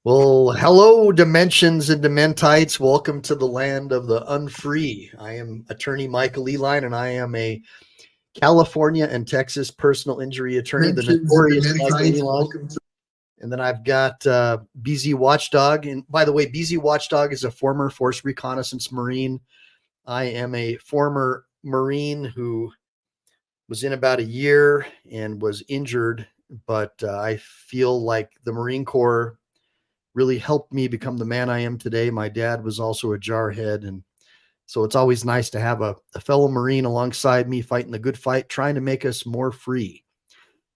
Well, hello, dimensions and dementites. Welcome to the land of the unfree. I am attorney Michael Ehline, and I am a California and Texas personal injury attorney, the Mentions and notorious Michael Dementites. Ehline. Welcome to And then I've got BZ Watchdog. And by the way, BZ Watchdog is a former Force Reconnaissance Marine. I am a former Marine who was in about a year and was injured, but I feel like the Marine Corps really helped me become the man I am today. My dad was also a jarhead. And so it's always nice to have a fellow Marine alongside me fighting the good fight, trying to make us more free.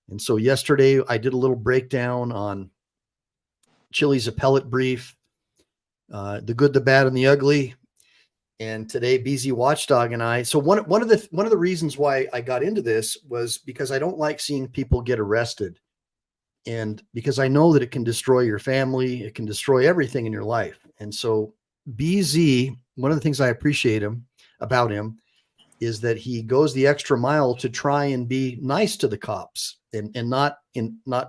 And so yesterday I did a little breakdown on Chili's appellate brief, the good, the bad, and the ugly. And today, BZ Watchdog and I. So one of the reasons why I got into this was because I don't like seeing people get arrested, and because I know that it can destroy your family, it can destroy everything in your life. And so BZ, one of the things I appreciate about him is that he goes the extra mile to try and be nice to the cops and not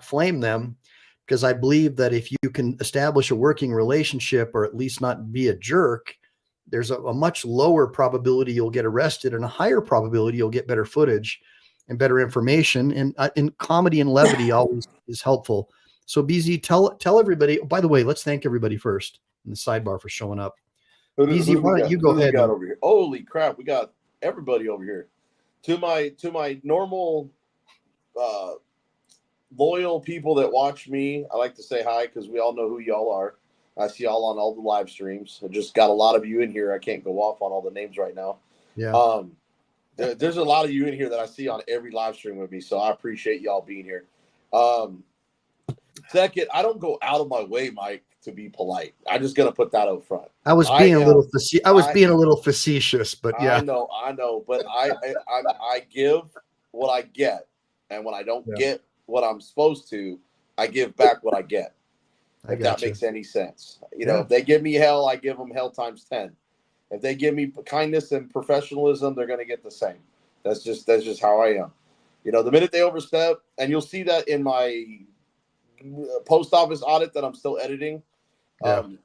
flame them, because I believe that if you can establish a working relationship or at least not be a jerk, there's a much lower probability you'll get arrested and a higher probability you'll get better footage and better information. And comedy and levity always is helpful. So BZ, tell everybody. By the way, let's thank everybody first in the sidebar for showing up. BZ, why don't you go ahead? Got over here? Holy crap, we got everybody over here. To my normal loyal people that watch me, I like to say hi because we all know who y'all are. I see y'all on all the live streams. I just got a lot of you in here. I can't go off on all the names right now. Yeah. There's a lot of you in here that I see on every live stream with me, so I appreciate y'all being here. Second, I don't go out of my way, Mike, to be polite. I'm just gonna put that up front. I was being a little facetious, but yeah. I know, but I give what I get, and when I don't get what I'm supposed to, I give back what I get. If that makes any sense. You know, if they give me hell, I give them hell times 10. If they give me kindness and professionalism, they're going to get the same. That's just how I am. You know, the minute they overstep, and you'll see that in my post office audit that I'm still editing,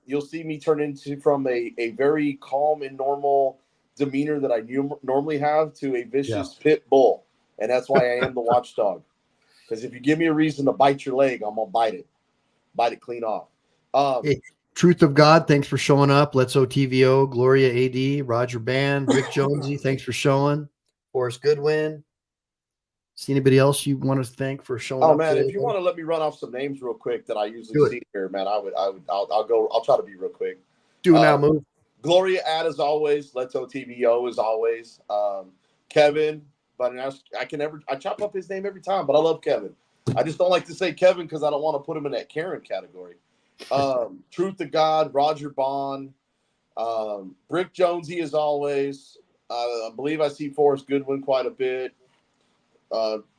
you'll see me turn into from a very calm and normal demeanor that I normally have to a vicious pit bull. And that's why I am the watchdog. Because if you give me a reason to bite your leg, I'm going to bite it clean off. Hey, Truth of God, thanks for showing up. Let's OTVO, Gloria AD, Roger Band, Rick Jonesy, thanks for showing. Forrest Goodwin. See anybody else you want to thank for showing up? Oh man, if you want to let me run off some names real quick that I usually see here, man, I'll try to be real quick. Do now, move. Gloria Ad as always. Let's OTVO as always. Kevin, but I chop up his name every time, but I love Kevin. I just don't like to say Kevin because I don't want to put him in that Karen category. Truth to God, Roger Bond, Rick Jonesy as always. I believe I see Forrest Goodwin quite a bit.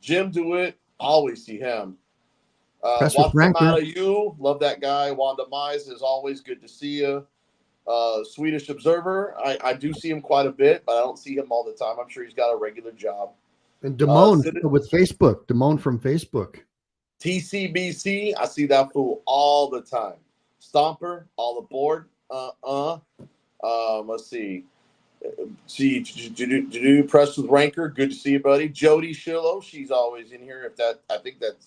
Jim DeWitt, always see him. You love that guy. Wanda Mize is always good to see you. Swedish Observer, I do see him quite a bit, but I don't see him all the time. I'm sure he's got a regular job. And Damone with Facebook. Damone from Facebook. TCBC, I see that fool all the time. Stomper, all aboard. Let's see. Press with Ranker, good to see you, buddy. Jody Shillo, she's always in here. I think that's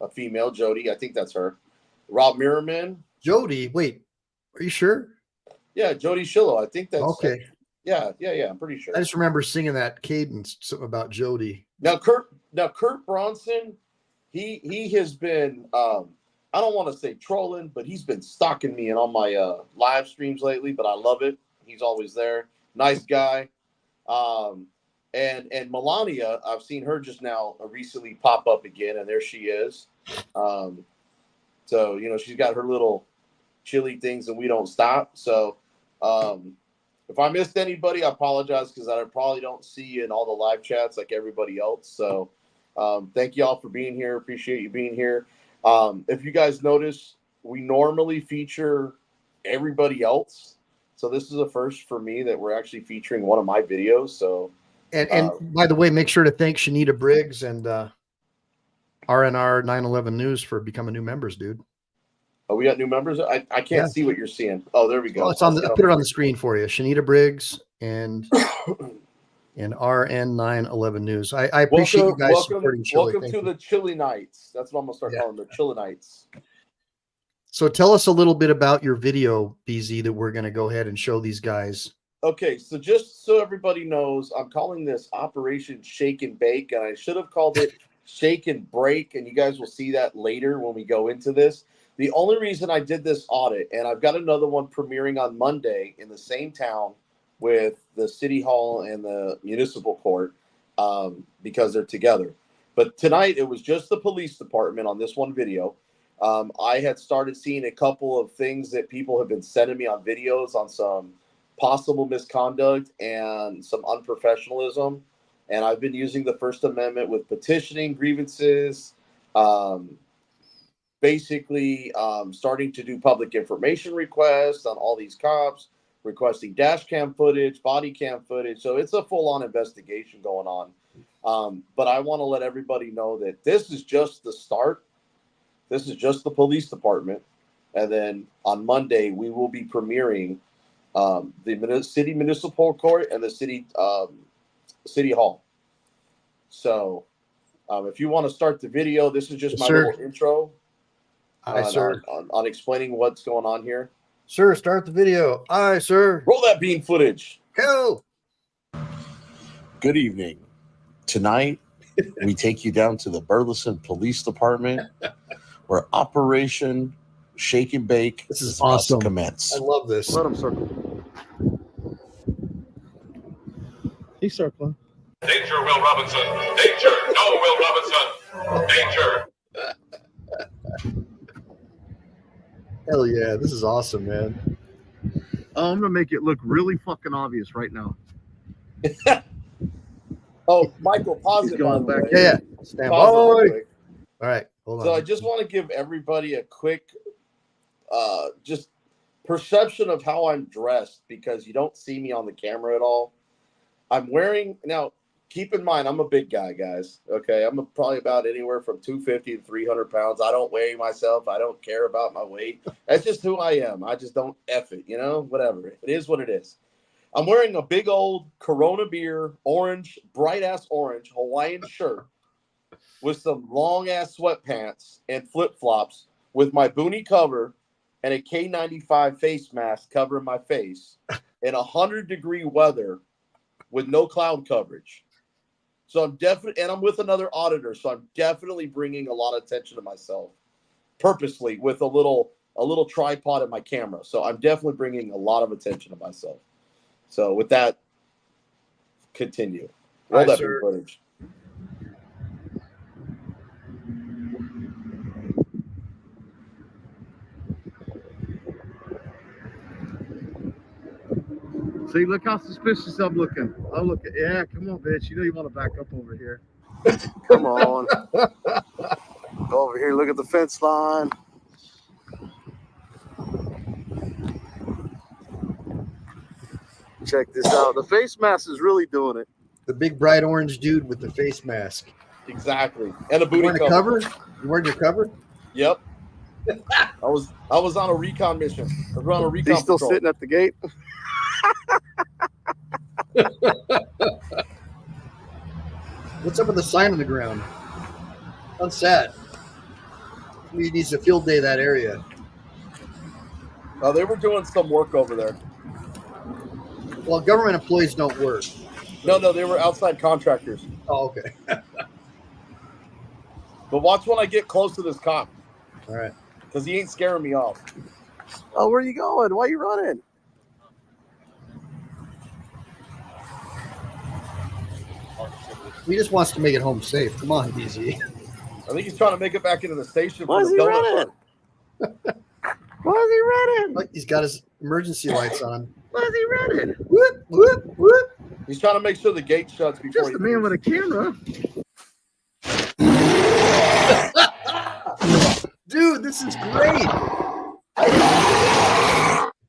a female, Jody. I think that's her. Rob Merriman. Jody, wait, are you sure? Yeah, Jody Shillo. I think that's okay. Yeah, I'm pretty sure. I just remember singing that cadence, something about Jody. Now Kurt Bronson, he has been I don't want to say trolling, but he's been stalking me and on my live streams lately, but I love it. He's always there. Nice guy. And Melania, I've seen her just now recently pop up again, and there she is. So, you know, she's got her little chili things and we don't stop. So if I missed anybody, I apologize because I probably don't see you in all the live chats like everybody else. So thank you all for being here. Appreciate you being here. If you guys notice, we normally feature everybody else. So this is a first for me that we're actually featuring one of my videos. So, and by the way, make sure to thank Shanita Briggs and RNR 911 News for becoming new members, dude. Oh, we got new members. I can't see what you're seeing. Oh, there we go. Oh, it's on. I put it on the screen for you. Shanita Briggs and RN911 News. I appreciate you guys supporting Chili. Welcome to the Chili Nights. That's what I'm gonna start calling the Chili Nights. So tell us a little bit about your video, BZ, that we're going to go ahead and show these guys. Okay, so just so everybody knows, I'm calling this Operation Shake and Bake, and I should have called it Shake and Break, and you guys will see that later when we go into this. The only reason I did this audit, and I've got another one premiering on Monday in the same town with the City Hall and the Municipal Court, because they're together. But tonight, it was just the police department on this one video. I had started seeing a couple of things that people have been sending me on videos on some possible misconduct and some unprofessionalism. And I've been using the First Amendment with petitioning grievances, basically starting to do public information requests on all these cops, requesting dash cam footage, body cam footage. So it's a full-on investigation going on. But I want to let everybody know that this is just the start. This is just the police department. And then on Monday, we will be premiering the city municipal court and the city hall. So if you want to start the video, this is just my little intro on explaining what's going on here. Sir, start the video. Aye, sir. Roll that bean footage. Go. Good evening. Tonight, we take you down to the Burleson Police Department where Operation Shake and Bake is awesome. Commence. I love this. Let him circle. He's circling. Danger, Will Robinson. Danger. No, Will Robinson. Danger. Hell yeah. This is awesome, man. Oh, I'm going to make it look really fucking obvious right now. Oh, Michael, pause it. Going back. Yeah. Stand by. All right. Hold on. So I just want to give everybody a quick just perception of how I'm dressed, because you don't see me on the camera at all. I'm wearing, now keep in mind, I'm a big guy, guys. Okay. I'm probably about anywhere from 250 to 300 pounds. I don't weigh myself. I don't care about my weight. That's just who I am. I just don't F it, whatever. It is what it is. I'm wearing a big old Corona beer, orange, bright ass orange Hawaiian shirt with some long ass sweatpants and flip flops with my boonie cover and a K95 face mask covering my face in 100-degree weather with no cloud coverage. So I'm definitely, and I'm with another auditor, so I'm definitely bringing a lot of attention to myself purposely with a little tripod in my camera. So I'm definitely bringing a lot of attention to myself. So with that, continue. Roll that footage. See, look how suspicious I'm looking. I'm looking. Yeah, come on, bitch. You know you want to back up over here. Come on. Go over here. Look at the fence line. Check this out. The face mask is really doing it. The big bright orange dude with the face mask. Exactly. And a booty cover. You wearing your cover? Yep. I was on a recon mission. I was on a recon He's still patrol. sitting at the gate. What's up with the sign on the ground? That's sad. He needs a field day that area. They were doing some work over there. Well, government employees don't work. No, they were outside contractors. Oh, okay. But watch when I get close to this cop. All right. Because he ain't scaring me off. Oh, where are you going? Why are you running? He just wants to make it home safe. Come on, DZ. I think he's trying to make it back into the station. Why is he running? Why is he running? Look, he's got his emergency lights on. Why is he running? Whoop, whoop, whoop. He's trying to make sure the gate shuts before Just a man with a camera. Dude, this is great.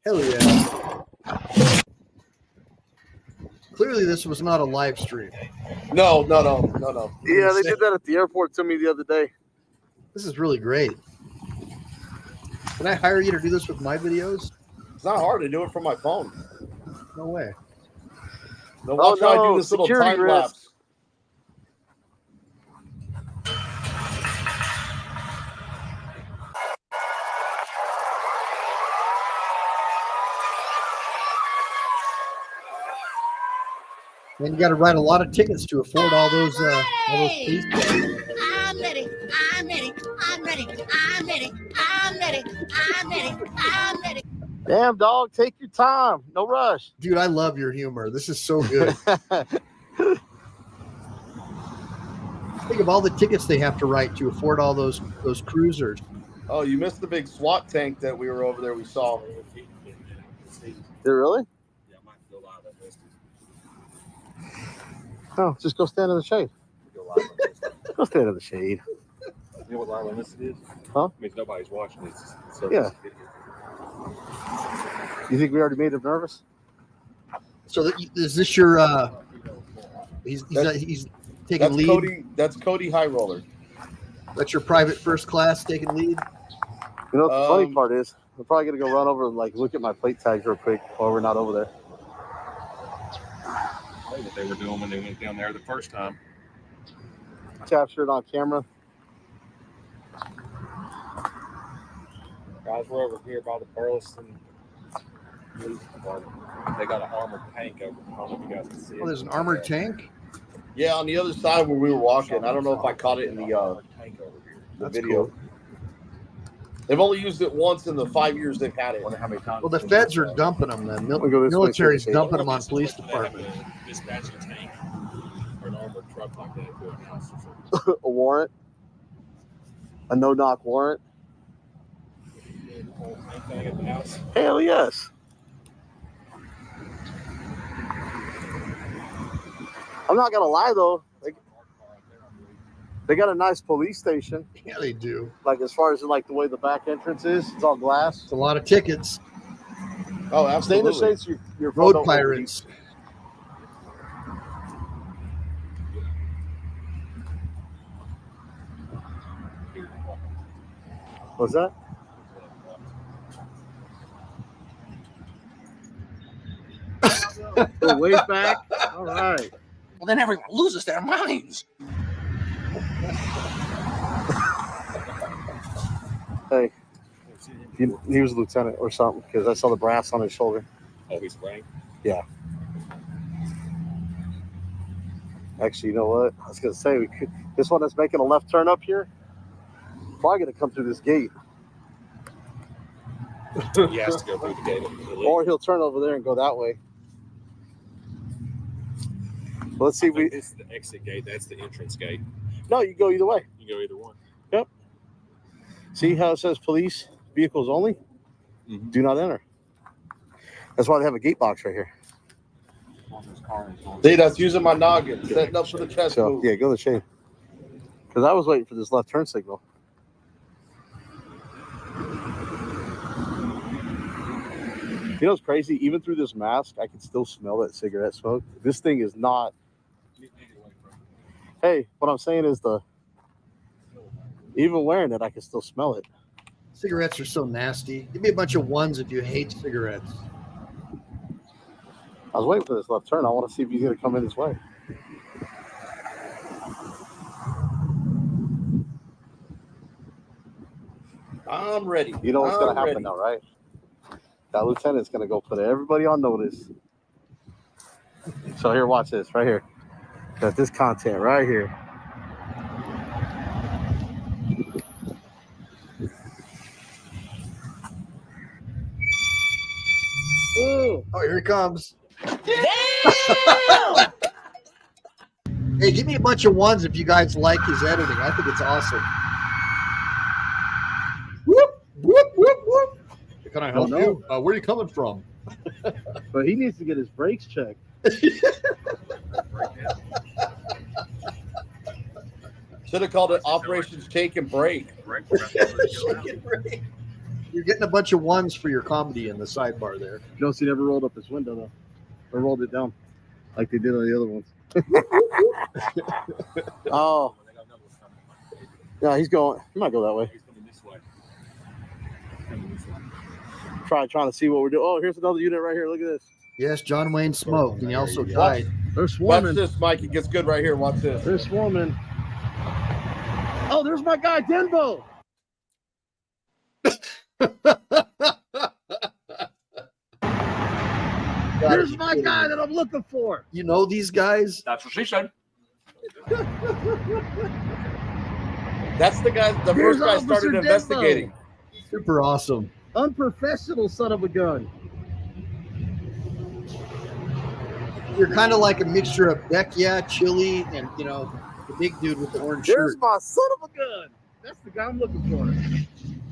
Hell yeah. Clearly, this was not a live stream. No. Yeah, they did that at the airport to me the other day. This is really great. Can I hire you to do this with my videos? It's not hard to do it from my phone. No way. Now watch how I do this little security time risk. lapse. And you got to write a lot of tickets to afford all those police. I'm ready. I'm ready. I'm ready. I'm ready. I'm ready. I'm ready. I'm ready. Damn, dog, take your time. No rush. Dude, I love your humor. This is so good. Think of all the tickets they have to write to afford all those cruisers. Oh, you missed the big SWAT tank that we were over there. We saw. Did it really? Yeah, I might go live on this. Oh, just go stand in the shade. Go live on this. Go stand in the shade. You know what live on this is? Huh? It means nobody's watching this. So Yeah. You think we already made him nervous? So is this your? He's taking lead. That's Cody High Roller. That's your private first class taking lead. You know what the funny part is? We're probably gonna go run over and like look at my plate tags real quick while we're not over there. What they were doing when they went down there the first time. Capture it on camera. Guys, we're over here by the Burleson Police Department. They got an armored tank over. I don't know if you guys can see it. Oh, there's an armored tank. Yeah, on the other side where we were walking. I don't know if I caught it in the tank over here. video. Cool. They've only used it once in the 5 years they've had it. Wonder how many times. Well, the feds are dumping them. Then go this way, military's see. dumping them on police department. Dispatch a tank or an armored truck like that to a house or something. A warrant. A no-knock warrant. The whole tank thing at the house. Hell yes. I'm not gonna lie though. They got a nice police station. Yeah, they do. Like as far as like the way the back entrance is, it's all glass. It's a lot of tickets. Oh, Stay in the absolutely. shade so your phone Road don't pirates. overheat. What's that? Go way back. All right. Well, then everyone loses their minds. Hey, he was a lieutenant or something because I saw the brass on his shoulder. Oh, he's rank. Yeah. Actually, you know what? I was gonna say we could. This one that's making a left turn up here. Probably gonna come through this gate, He has to go through the gate. or he'll turn over there and go that way. But let's see. This is the exit gate. That's the entrance gate. No, you go either way. You go either one. See how it says police vehicles only? Mhm. Do not enter. That's why they have a gate box right here. See, that's using my noggin, setting up for the chest So move. yeah, go to the shade. Because I was waiting for this left turn signal. You know what's crazy? Even through this mask, I can still smell that cigarette smoke. This thing is not. Hey, what I'm saying is even wearing it, I can still smell it. Cigarettes are so nasty. Give me a bunch of ones if you hate cigarettes. I was waiting for this left turn. I want to see if he's going to come in this way. I'm ready. You know what's going to I'm happen ready. now, right? That lieutenant's going to go put everybody on notice. So here, watch this right here. Got this content right here. Oh, here he comes. Damn! Hey, give me a bunch of ones if you guys like his editing. I think it's awesome. Whoop, whoop, whoop, whoop. Can I help you? Where are you coming from? But he needs to get his brakes checked. Should have called it Operations Take and Break. You're getting a bunch of ones for your comedy in the sidebar there. Notice he never rolled up his window, though. Or rolled it down like they did on the other ones. Oh. Yeah, he's going. He might go that way. He's coming this way. trying to see what we're doing. Oh, here's another unit right here. Look at this. Yes, John Wayne smoked, and he also died. They're Watch swarming. this, Mike. It gets good right here. Watch this. They're swarming. Oh, there's my guy, Denbo. There's my guy that I'm looking for. You know these guys? That's what she said. That's the guy. The Here's first guy Officer started Denbo. investigating. Super awesome. Unprofessional son of a gun. You're kind of like a mixture of Beck, Chili, and the big dude with the orange There's shirt. my son of a gun. That's the guy I'm looking for.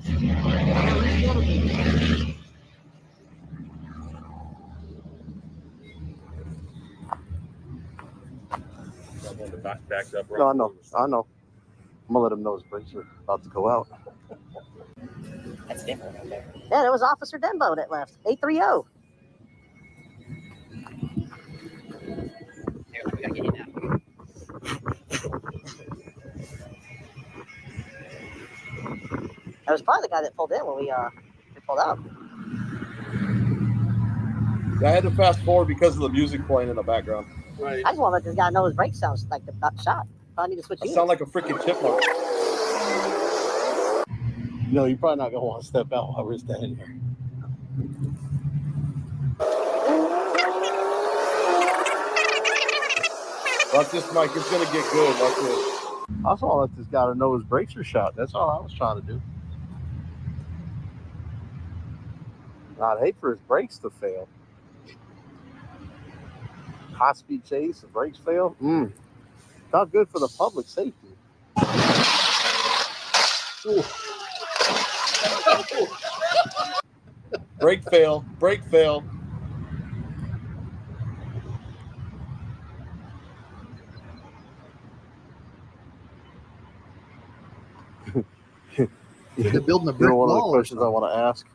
He's one of them. Backed up. No, I know. I'm gonna let him know his brakes are about to go out. That's different. Yeah, that was Officer Denbo that left. 830. Here, we gotta get in now. That was probably the guy that pulled in when we pulled out. I had to fast forward because of the music playing in the background. Right. I just want to let this guy know his brake sounds like the shot. I need to switch I units. sound like a freaking chipmunk. No, you're probably not gonna want to step out while we're standing here. Watch this, Mike. It's gonna get good. Watch this. I just want to let this guy know his brakes are shot. That's all I was trying to do. I'd hate for his brakes to fail. High-speed chase, the brakes fail. Not good for the public safety. Brake fail. Brake fail. They're building a You brick know, one of the wall or questions I want to ask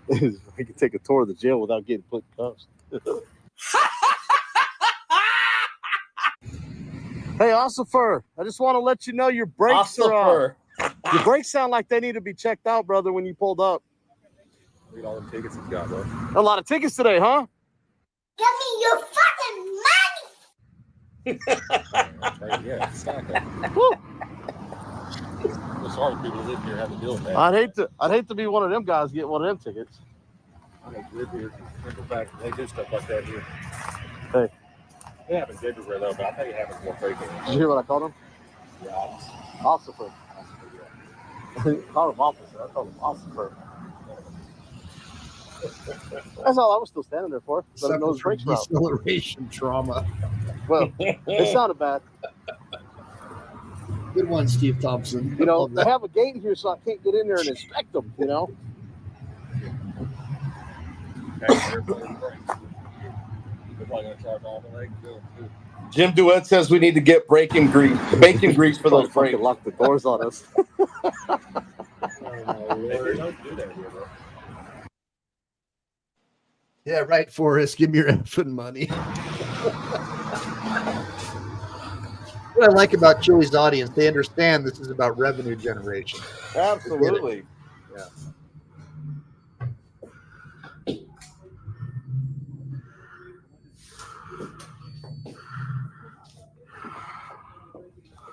is if I can take a tour of the jail without getting put in cuffs. Hey, Ossifer, I just want to let you know your brakes are on. Your brakes sound like they need to be checked out, brother, when you pulled up. Read all the tickets he's got, bro. A lot of tickets today, huh? Give me your fucking money! Hey, yeah, stack it. I'm sorry people who live here have to deal with that. I'd hate to be one of them guys get one of them tickets. I know live here. Simple fact, they do stuff like that here. Hey. It happens everywhere though, but I think it happens more frequently. Did you hear what I called him? Yeah, Ossifer. I called him officer. I called him Ossifer. That's all I was still standing there for. Let him know his brakes were out. Deceleration trauma. Well, it sounded bad. Good one, Steve Thompson. You know, they have a gate here, so I can't get in there and inspect them, you know? Jim Duet says we need to get bacon grease for those brakes. Lock the doors on us. Yeah, right, Forrest. Give me your effing money. What I like about Chili's audience, they understand this is about revenue generation. Absolutely. Yeah.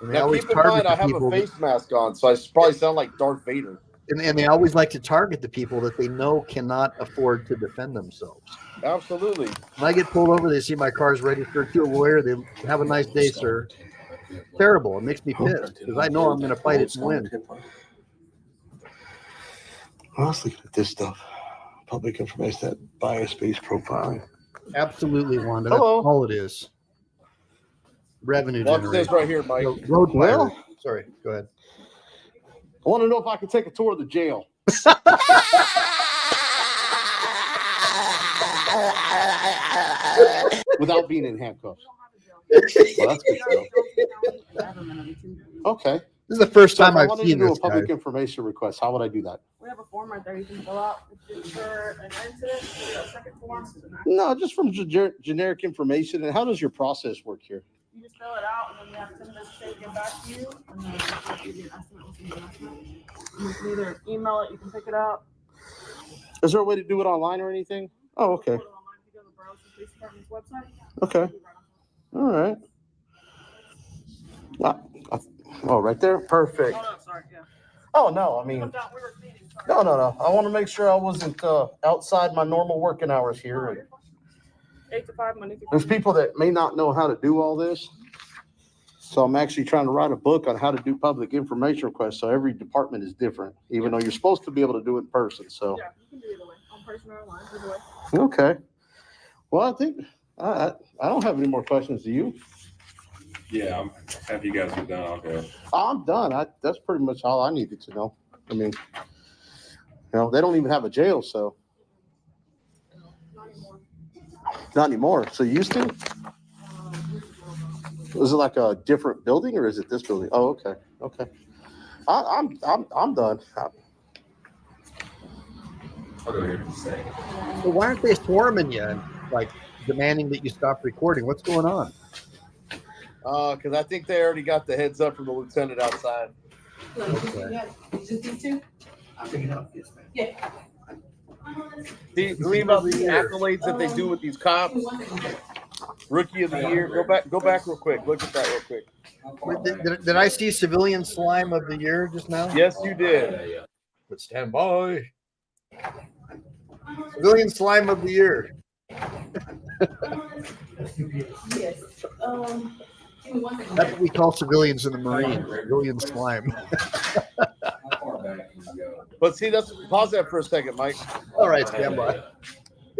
And Now keep in mind, I have a face mask on, so I probably sound like Darth Vader. And they always like to target the people that they know cannot afford to defend themselves. Absolutely. When I get pulled over, they see my car's registered to a lawyer. They have a nice day, sir. Terrible. It makes me pissed because I know I'm going to fight it and win. I was looking at this stuff. Public information, that bias-based profiling. Absolutely, Wanda. Hello. That's all it is. Revenue Watch generation. this right here, Mike. Road Well- pirate. Sorry, go ahead. I want to know if I can take a tour of the jail. Without being in handcuffs. Well, that's good to know. Okay. This is the first So if time I I've wanted to seen do this a public guy. information request, how would I do that? We have a form right there you can fill out. It's for an incident, a second form. No, just from generic information. And how does your process work here? You just fill it out and then you have 10 minutes to get back to you. And then I'll give you an estimate. We'll send you an estimate. You can either email it, you can pick it up. Is there a way to do it online or anything? Oh, okay. Okay. All right. Oh, right there? Perfect. Oh, no, sorry, yeah. Oh, no, I mean, no. I want to make sure I wasn't outside my normal working hours here. 8 to 5, Monday through There's people that may not know how to do all this. So I'm actually trying to write a book on how to do public information requests. So every department is different, even though you're supposed to be able to do it in person. So, Yeah, you can do it either way. On person or online, either way. okay. Well, I think I don't have any more questions. Do you? Yeah, I'm happy you guys are done. I'll go. I'm done. That's pretty much all I needed to know. I mean, they don't even have a jail, so. Not anymore. So you used to? Was it like a different building or is it this building? Oh, okay. Okay. I'm done. I'll go here. So why aren't they swarming you and like demanding that you stop recording? What's going on? Because I think they already got the heads up from the lieutenant outside. Okay. Just these two? I'll pick it up. Yes, ma'am. Yeah. Leave out the accolades that they do with these cops. Rookie of the year. Go back real quick. Look at that real quick. Did I see civilian slime of the year just now? Yes, you did. But stand by. Civilian slime of the year. Yes. That's what we call civilians in the Marine. Civilian slime. But see, pause that for a second, Mike. All right, stand by.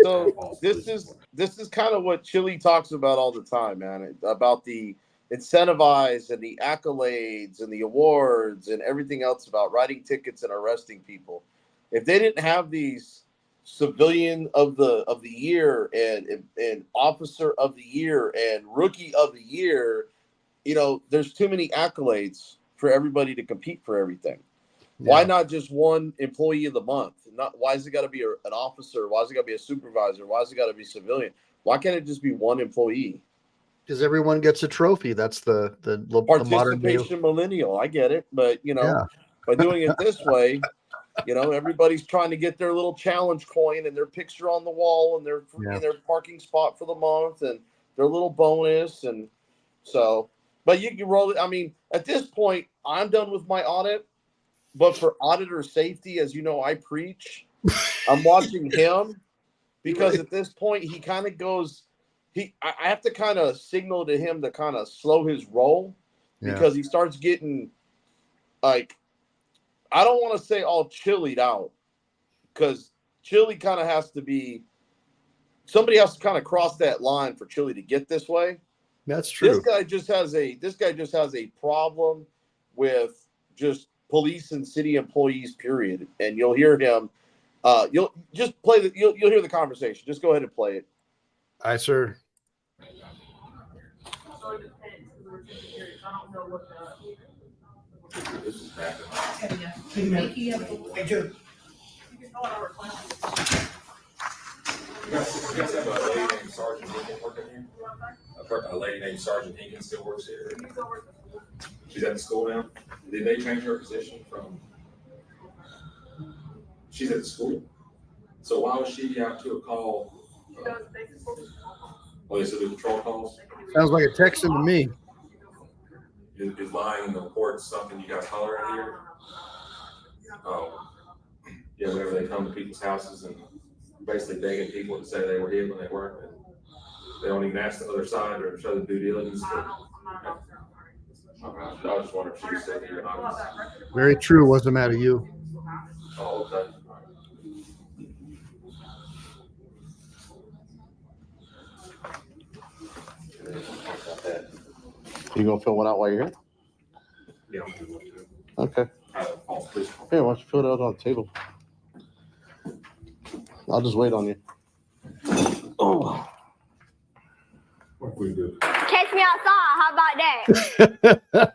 So this is kind of what Chili talks about all the time, man. About the incentivize and the accolades and the awards and everything else about writing tickets and arresting people. If they didn't have these civilian of the year and officer of the year and rookie of the year, there's too many accolades for everybody to compete for everything. Yeah. Why not just one employee of the month? Why has it got to be an officer? Why has it got to be a supervisor? Why has it got to be civilian? Why can't it just be one employee? Because everyone gets a trophy. That's the participation millennial. I get it, but by doing it this way, everybody's trying to get their little challenge coin and their picture on the wall and their parking spot for the month and their little bonus. And so, but you can roll it. I mean, at this point, I'm done with my audit. But for auditor safety, as you know, I preach. I'm watching him because at this point he kind of goes. I have to kind of signal to him to kind of slow his roll because he starts getting like, I don't want to say all chillied out because Chili kind of has to be. Somebody has to kind of cross that line for Chili to get this way. That's true. This guy just has a problem with just police and city employees, period. And you'll hear him. You'll just play you'll hear the conversation. Just go ahead and play it. Aye, sir. Thank you. You guys have a lady named Sergeant Hinkins working here? A lady named Sergeant Hinkins still works here. She's at the school now. Did they change her position from? She's at the school. So why was she out to a call? They still do patrol calls? Sounds like a Texan to me. Is lying in the report something you guys holler at here? Oh, yeah, whenever they come to people's houses and basically begging people to say they were hit when they weren't. And they don't even ask the other side or show the due diligence. I just wonder if she was still here. Very true. Wasn't mad at you. Oh, okay. You gonna fill one out while you're here? Yeah. Okay. Yeah, why don't you fill it out on the table? I'll just wait on you. Oh. Catch me outside. How about that?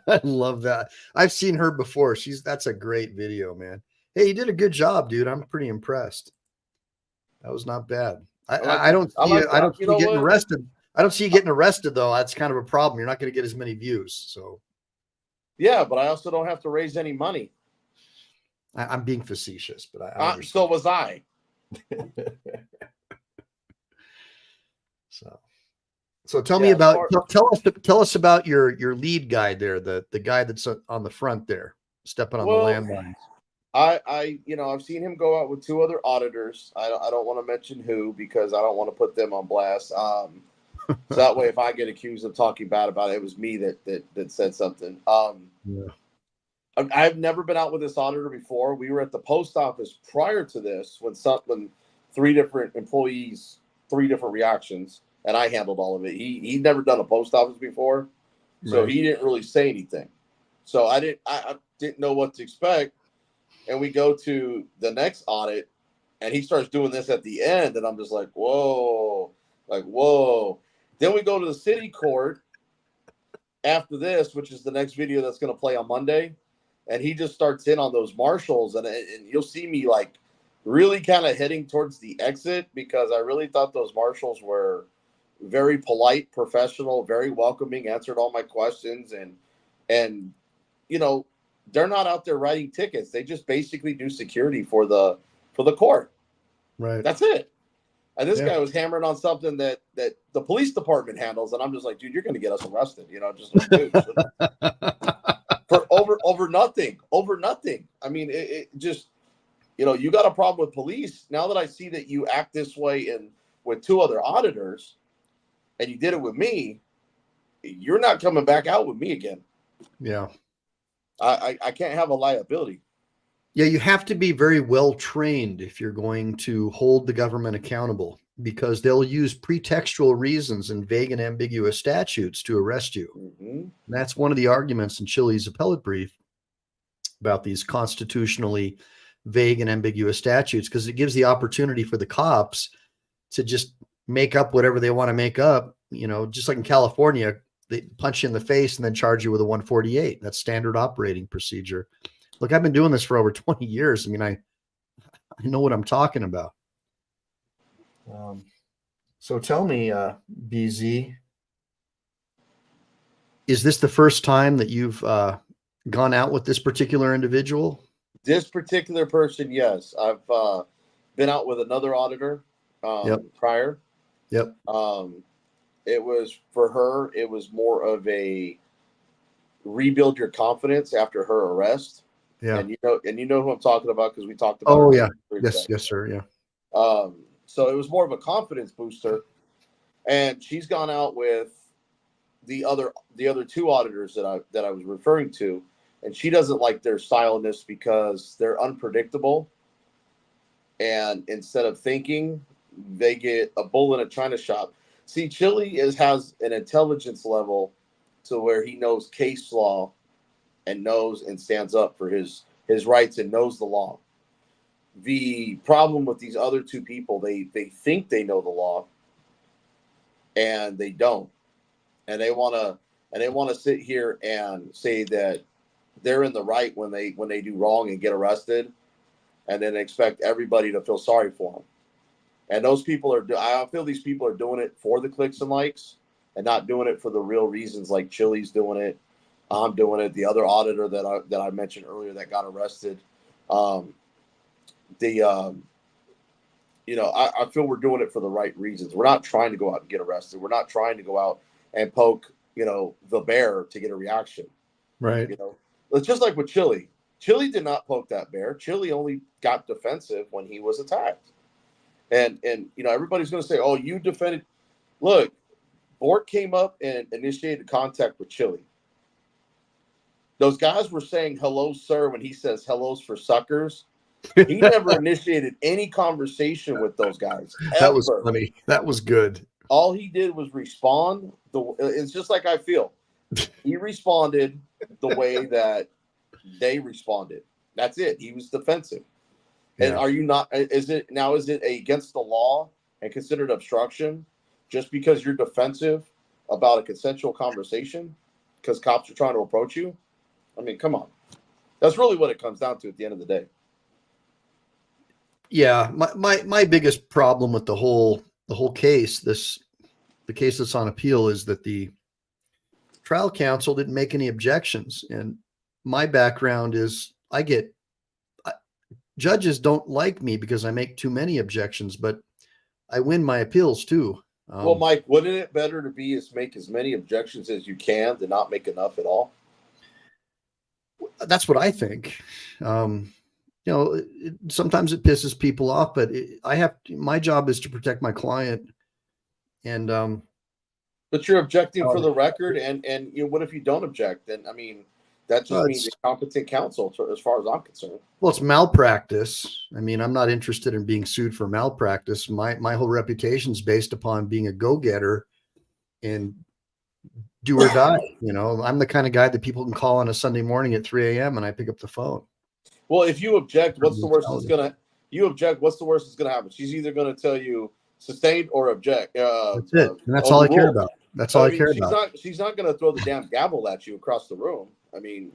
I love that. I've seen her before. That's a great video, man. Hey, you did a good job, dude. I'm pretty impressed. That was not bad. I don't see you getting arrested. I don't see you getting arrested though. That's kind of a problem. You're not going to get as many views. So yeah, but I also don't have to raise any money. I'm being facetious, but I so was I. So tell me about tell us about your lead guy there, the guy that's on the front there, stepping on the landmines. I've seen him go out with two other auditors. I don't want to mention who because I don't want to put them on blast. So that way, if I get accused of talking bad about it, it was me that said something. I've never been out with this auditor before. We were at the post office prior to this when three different employees, three different reactions, and I handled all of it. He'd never done a post office before, so he didn't really say anything. So I didn't know what to expect. And we go to the next audit, and he starts doing this at the end, and I'm just like, whoa. Then we go to the city court after this, which is the next video that's going to play on Monday, and he just starts in on those marshals, and you'll see me like really kind of heading towards the exit because I really thought those marshals were very polite, professional, very welcoming, answered all my questions, and they're not out there writing tickets. They just basically do security for the court. Right. That's it. And this guy was hammering on something that the police department handles, and I'm just like, dude, you're going to get us arrested. Just like, dude, for over nothing. I mean, it just, you got a problem with police. Now that I see that you act this way with two other auditors, and you did it with me, you're not coming back out with me again. Yeah. I can't have a liability. Yeah, you have to be very well trained if you're going to hold the government accountable because they'll use pretextual reasons and vague and ambiguous statutes to arrest you. Mm-hmm. And that's one of the arguments in Chile's appellate brief about these constitutionally vague and ambiguous statutes because it gives the opportunity for the cops to just make up whatever they want to make up. Just like in California, they punch you in the face and then charge you with a 148. That's standard operating procedure. Look, I've been doing this for over 20 years. I mean, I know what I'm talking about. So tell me, BZ, is this the first time that you've gone out with this particular individual? This particular person, yes. I've been out with another auditor prior. Yep. It was for her. It was more of a rebuild your confidence after her arrest. Yeah. And you know who I'm talking about because we talked about. Oh yeah. Yes, sir. Yeah. So it was more of a confidence booster, and she's gone out with the other two auditors that I was referring to, and she doesn't like their styleness because they're unpredictable. And instead of thinking, they get a bull in a china shop. See, Chile has an intelligence level to where he knows case law and knows and stands up for his rights and knows the law. The problem with these other two people, they think they know the law and they don't. And they want to sit here and say that they're in the right when they do wrong and get arrested, and then expect everybody to feel sorry for them. And those people I feel these people are doing it for the clicks and likes and not doing it for the real reasons like Chile's doing it. I'm doing it. The other auditor that I mentioned earlier that got arrested. I feel we're doing it for the right reasons. We're not trying to go out and get arrested. We're not trying to go out and poke, the bear to get a reaction. Right. It's just like with Chile. Chile did not poke that bear. Chile only got defensive when he was attacked. And everybody's going to say, oh, you defended. Look, Bork came up and initiated contact with Chile. Those guys were saying hello, sir, when he says hellos for suckers. He never initiated any conversation with those guys. That was funny. That was good. All he did was respond. It's just like I feel. He responded the way that they responded. That's it. He was defensive. And are you not? Is it against the law and considered obstruction just because you're defensive about a consensual conversation because cops are trying to approach you? I mean, come on. That's really what it comes down to at the end of the day. Yeah, my biggest problem with the whole case, the case that's on appeal, is that the trial counsel didn't make any objections. And my background is judges don't like me because I make too many objections, but I win my appeals too. Well, Mike, wouldn't it better to make as many objections as you can than not make enough at all? That's what I think. Sometimes it pisses people off, but my job is to protect my client. And but you're objecting for the record, and what if you don't object? Then that just means incompetent counsel, as far as I'm concerned. Well, it's malpractice. I'm not interested in being sued for malpractice. My whole reputation is based upon being a go-getter and do or die. I'm the kind of guy that people can call on a Sunday morning at 3 a.m. and I pick up the phone. Well, if you object, what's the worst that's gonna happen? She's either gonna tell you sustained or object. That's it. And that's all I care about. That's all I care about. She's not gonna throw the damn gavel at you across the room.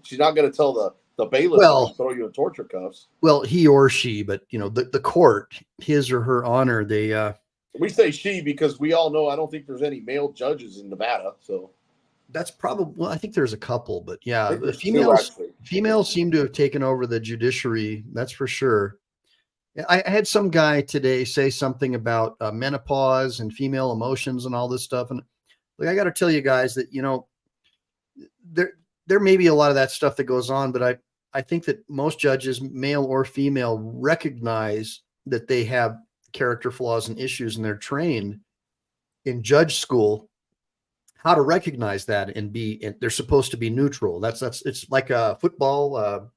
She's not gonna tell the bailiff to throw you in torture cuffs. Well, he or she, but the court, his or her honor, they we say she because we all know I don't think there's any male judges in Nevada, so that's probably, well, I think there's a couple, but yeah, the females seem to have taken over the judiciary. That's for sure. I had some guy today say something about menopause and female emotions and all this stuff. And I got to tell you guys that, there may be a lot of that stuff that goes on, but I think that most judges, male or female, recognize that they have character flaws and issues, and they're trained in judge school how to recognize that and they're supposed to be neutral. It's like a football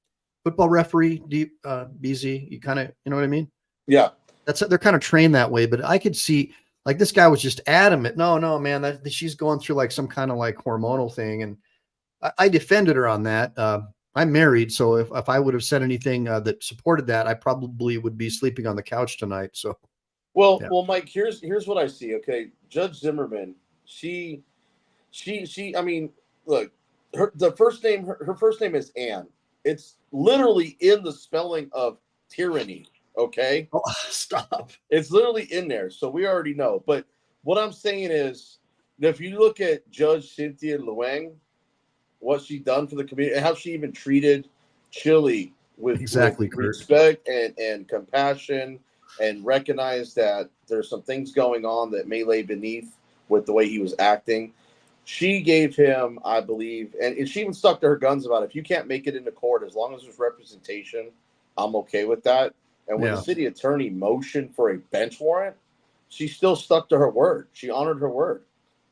referee, BZ. You kind of, you know what I mean? Yeah. They're kind of trained that way, but I could see like this guy was just adamant. No, man, that she's going through like some kind of like hormonal thing. And I defended her on that. I'm married. So if I would have said anything that supported that, I probably would be sleeping on the couch tonight. So, well, Mike, here's what I see. Okay. Judge Zimmerman, look, her first name is Anne. It's literally in the spelling of tyranny. Okay. Oh, stop. It's literally in there. So we already know. But what I'm saying is that if you look at Judge Cynthia Luang, what she done for the community and how she even treated Chili with respect and compassion, and recognized that there's some things going on that may lay beneath with the way he was acting. She gave him, I believe, and she even stuck to her guns about it. If you can't make it into court, as long as there's representation, I'm okay with that. And when the city attorney motioned for a bench warrant, she still stuck to her word. She honored her word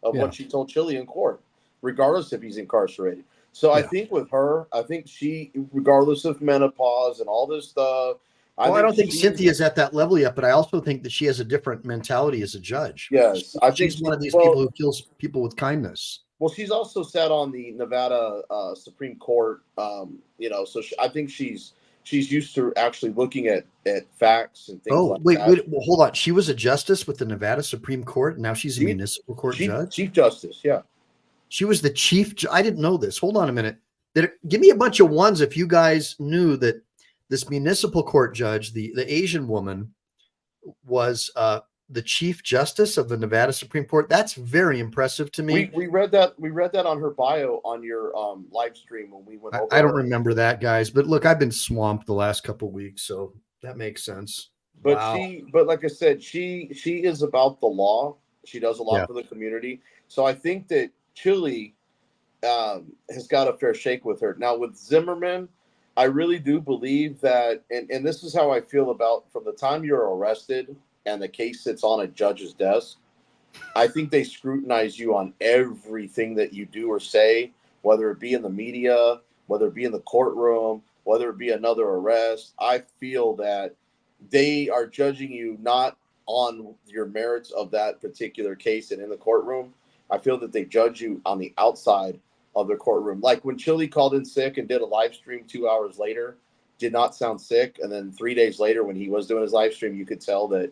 of what she told Chili in court, regardless if he's incarcerated. So I think with her, she, regardless of menopause and all this stuff, I don't think Cynthia's at that level yet, but I also think that she has a different mentality as a judge. Yes. She's one of these people who kills people with kindness. Well, she's also sat on the Nevada Supreme Court, so I think she's used to actually looking at facts and things like that. Wait, hold on. She was a justice with the Nevada Supreme Court, and now she's a municipal court judge? Chief Justice, yeah. She was the chief. I didn't know this. Hold on a minute. Give me a bunch of ones if you guys knew that this municipal court judge, the Asian woman, was the chief justice of the Nevada Supreme Court. That's very impressive to me. We read that on her bio on your live stream when we went over. I don't remember that, guys. But look, I've been swamped the last couple of weeks, so that makes sense. But but like I said, she is about the law. She does a lot for the community. So I think that Chili has got a fair shake with her. Now with Zimmerman, I really do believe that, and this is how I feel about from the time you're arrested and the case sits on a judge's desk, I think they scrutinize you on everything that you do or say, whether it be in the media, whether it be in the courtroom, whether it be another arrest. I feel that they are judging you not on your merits of that particular case and in the courtroom. I feel that they judge you on the outside of the courtroom. Like when Chili called in sick and did a live stream 2 hours later, did not sound sick. And then 3 days later, when he was doing his live stream, you could tell that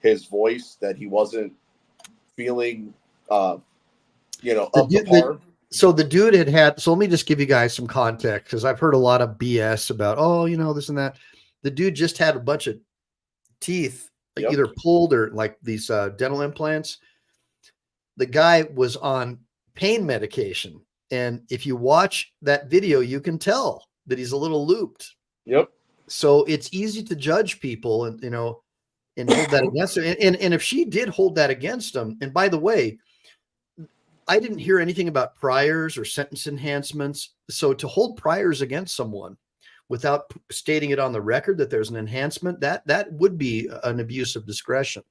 his voice, that he wasn't feeling, up to par. So the dude so let me just give you guys some context, because I've heard a lot of BS about, this and that. The dude just had a bunch of teeth either pulled or like these dental implants. The guy was on pain medication. And if you watch that video, you can tell that he's a little looped. Yep. So it's easy to judge people and, and hold that against them. And if she did hold that against them, and by the way, I didn't hear anything about priors or sentence enhancements. So to hold priors against someone without stating it on the record that there's an enhancement, that would be an abuse of discretion.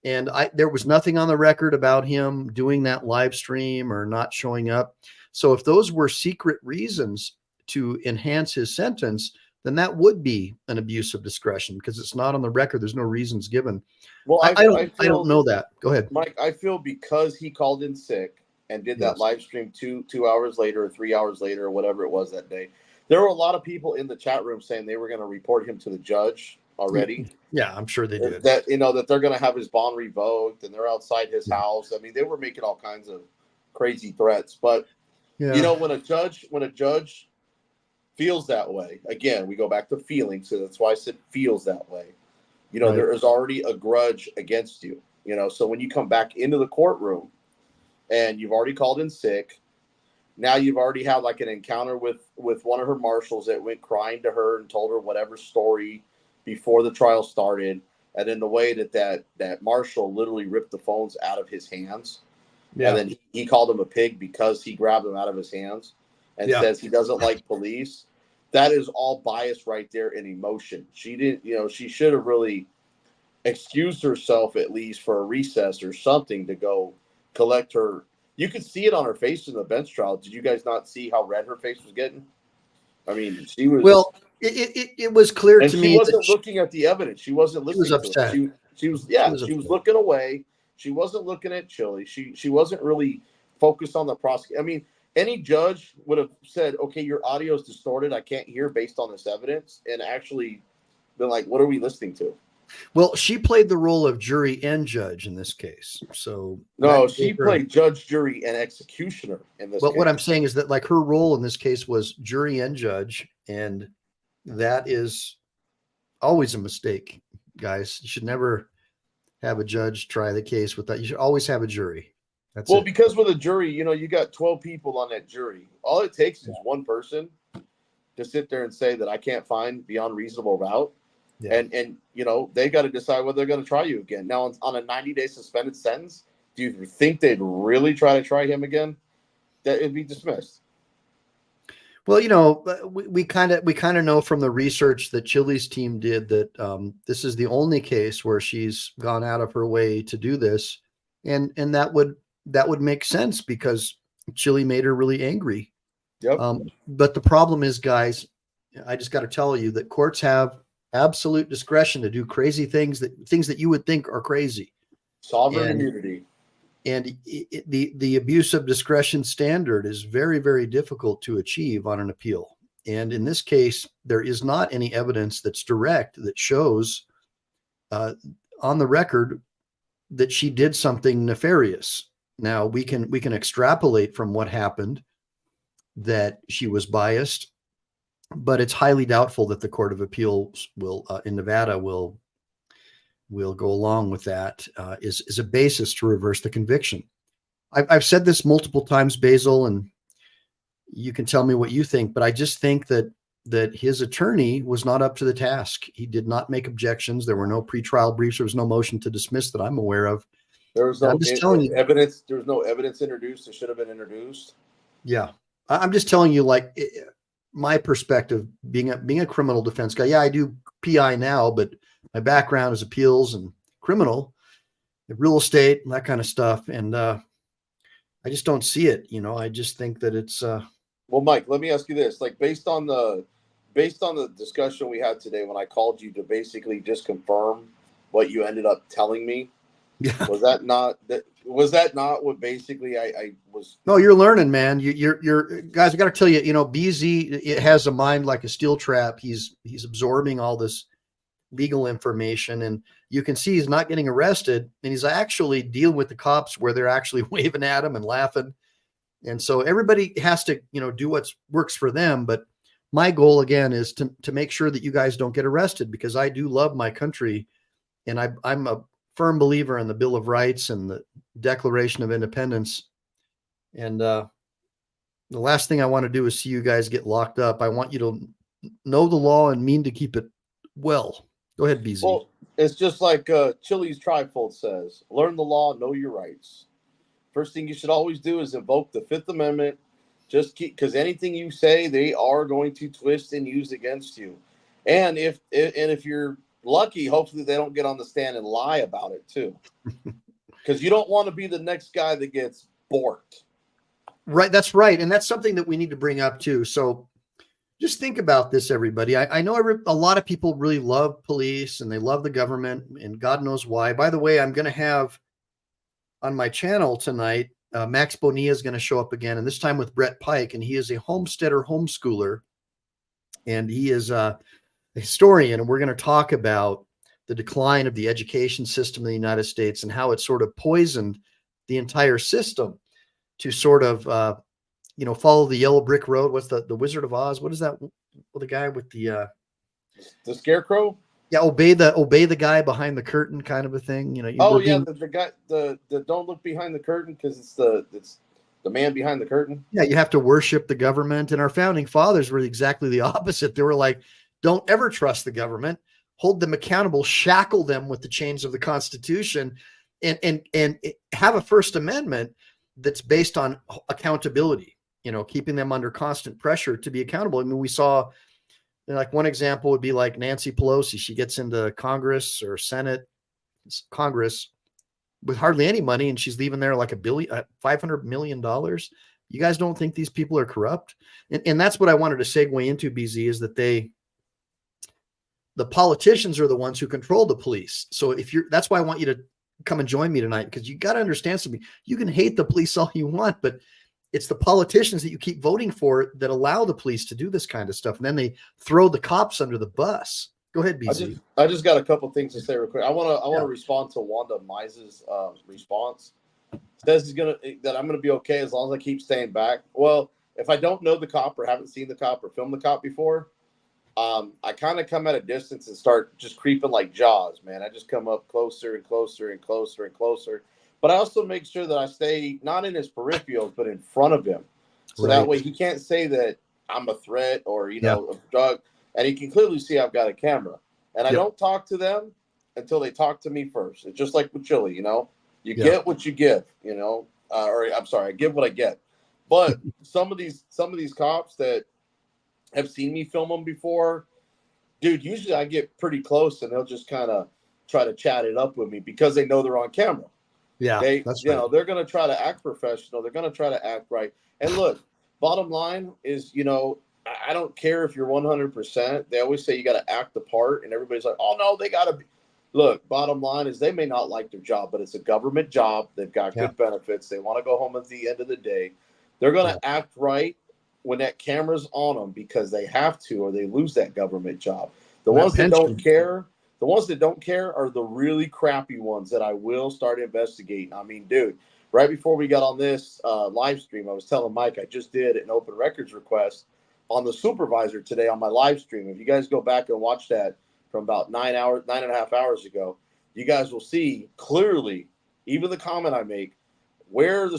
And there was nothing on the record about him doing that live stream or not showing up. So if those were secret reasons to enhance his sentence, then that would be an abuse of discretion because it's not on the record. There's no reasons given. Well, I don't know that. Go ahead, Mike. I feel because he called in sick and did that live stream two hours later or 3 hours later or whatever it was that day, there were a lot of people in the chat room saying they were going to report him to the judge already. Yeah, I'm sure they did. That that they're going to have his bond revoked and they're outside his house. I mean, they were making all kinds of crazy threats. But when a judge feels that way, again, we go back to feeling. So that's why I said feels that way. There is already a grudge against you. So when you come back into the courtroom and you've already called in sick, now you've already had like an encounter with one of her marshals that went crying to her and told her whatever story before the trial started. And in the way that marshal literally ripped the phones out of his hands. Yeah. And then he called him a pig because he grabbed them out of his hands and says he doesn't like police. That is all bias right there in emotion. She didn't, she should have really excused herself at least for a recess or something to go collect her. You could see it on her face in the bench trial. Did you guys not see how red her face was getting? I mean, she was. Well, it was clear to me. She wasn't looking at the evidence. She wasn't listening. She was upset. She was looking away. She wasn't looking at Chili. She wasn't really focused on the prosecution. I mean, any judge would have said, okay, your audio is distorted. I can't hear based on this evidence. And actually been like, what are we listening to? Well, she played the role of jury and judge in this case. So no, she played judge, jury, and executioner in this case. What I'm saying is that like her role in this case was jury and judge. And that is always a mistake, guys. You should never have a judge try the case with that. You should always have a jury. That's it. Because with a jury, you got 12 people on that jury. All it takes is one person to sit there and say that I can't find beyond reasonable doubt. Yeah. And they got to decide whether they're going to try you again. Now, on a 90-day suspended sentence, do you think they'd really try to try him again? That it'd be dismissed. Well, we kind of know from the research that Chili's team did that this is the only case where she's gone out of her way to do this, and that would make sense because Chili made her really angry. Yep. But the problem is, guys, I just got to tell you that courts have absolute discretion to do crazy things that you would think are crazy. Sovereign immunity. And the abuse of discretion standard is very, very difficult to achieve on an appeal. And in this case, there is not any evidence that's direct that shows on the record that she did something nefarious. Now we can extrapolate from what happened that she was biased, but it's highly doubtful that the Court of Appeals will in Nevada will go along with that is a basis to reverse the conviction. I've said this multiple times, Basil, and you can tell me what you think, but I just think that his attorney was not up to the task. He did not make objections. There were no pretrial briefs. There was no motion to dismiss that I'm aware of. There was no evidence. There was no evidence introduced. It should have been introduced. Yeah, I'm just telling you, like my perspective, being a criminal defense guy. Yeah, I do PI now, but my background is appeals and criminal, real estate, and that kind of stuff. And I just don't see it. I just think that it's. Well, Mike, let me ask you this: like based on the discussion we had today, when I called you to basically just confirm what you ended up telling me, was that not what basically I was? No, you're learning, man. You're guys. I got to tell you, BZ it has a mind like a steel trap. He's absorbing all this legal information, and you can see he's not getting arrested, and he's actually dealing with the cops where they're actually waving at him and laughing. And so everybody has to, do what works for them. But my goal again is to make sure that you guys don't get arrested, because I do love my country, and I'm a firm believer in the Bill of Rights and the Declaration of Independence. And the last thing I want to do is see you guys get locked up. I want you to know the law and mean to keep it well. Go ahead, BZ. Well, it's just like Chili's Trifold says, learn the law, know your rights. First thing you should always do is invoke the Fifth Amendment. Just keep, because anything you say, they are going to twist and use against you. And if you're lucky, hopefully they don't get on the stand and lie about it too. Because you don't want to be the next guy that gets borked. Right. That's right. And that's something that we need to bring up too. So just think about this, everybody. I know a lot of people really love police and they love the government, and God knows why. By the way, I'm going to have on my channel tonight, Max Bonilla is going to show up again, and this time with Brett Pike, and he is a homesteader homeschooler, and he is a historian, and we're going to talk about the decline of the education system in the United States and how it sort of poisoned the entire system to sort of, follow the yellow brick road. What's the Wizard of Oz? What is that? Well, the guy with the scarecrow. Yeah, obey the guy behind the curtain, kind of a thing. The guy, the don't look behind the curtain because it's the man behind the curtain. Yeah, you have to worship the government, and our founding fathers were exactly the opposite. They were like, don't ever trust the government, hold them accountable, shackle them with the chains of the Constitution, and have a First Amendment that's based on accountability. Keeping them under constant pressure to be accountable. I mean, we saw. Like one example would be like Nancy Pelosi. She gets into Congress or Congress with hardly any money, and she's leaving there like $500 million. You guys don't think these people are corrupt? And that's what I wanted to segue into, BZ, is that the politicians are the ones who control the police. So that's why I want you to come and join me tonight, because you got to understand something. You can hate the police all you want, but it's the politicians that you keep voting for that allow the police to do this kind of stuff. And then they throw the cops under the bus. Go ahead, BZ. I just got a couple things to say real quick. I want to respond to Wanda Mize's response. Says that I'm gonna be okay as long as I keep staying back. Well, if I don't know the cop or haven't seen the cop or filmed the cop before, I kind of come at a distance and start just creeping like Jaws, man. I just come up closer and closer and closer and closer. But I also make sure that I stay not in his peripherals, but in front of him. So that way he can't say that I'm a threat or, a drug. And he can clearly see I've got a camera. And I don't talk to them until they talk to me first. It's just like with Chili, You get what you give, I give what I get. But some of these cops that have seen me film them before, dude, usually I get pretty close and they'll just kind of try to chat it up with me because they know they're on camera. Yeah, that's right. They're going to try to act professional. They're going to try to act right. And look, bottom line is, I don't care if you're 100%. They always say you got to act the part, and everybody's like, oh no, they got to be. Look, bottom line is they may not like their job, but it's a government job. They've got good benefits. They want to go home at the end of the day. They're going to act right when that camera's on them because they have to, or they lose that government job. The ones that don't care. The ones that don't care are the really crappy ones that I will start investigating. I mean, dude, right before we got on this live stream, I was telling Mike I just did an open records request on the supervisor today on my live stream. If you guys go back and watch that from about 9.5 hours ago, you guys will see clearly, even the comment I make, where the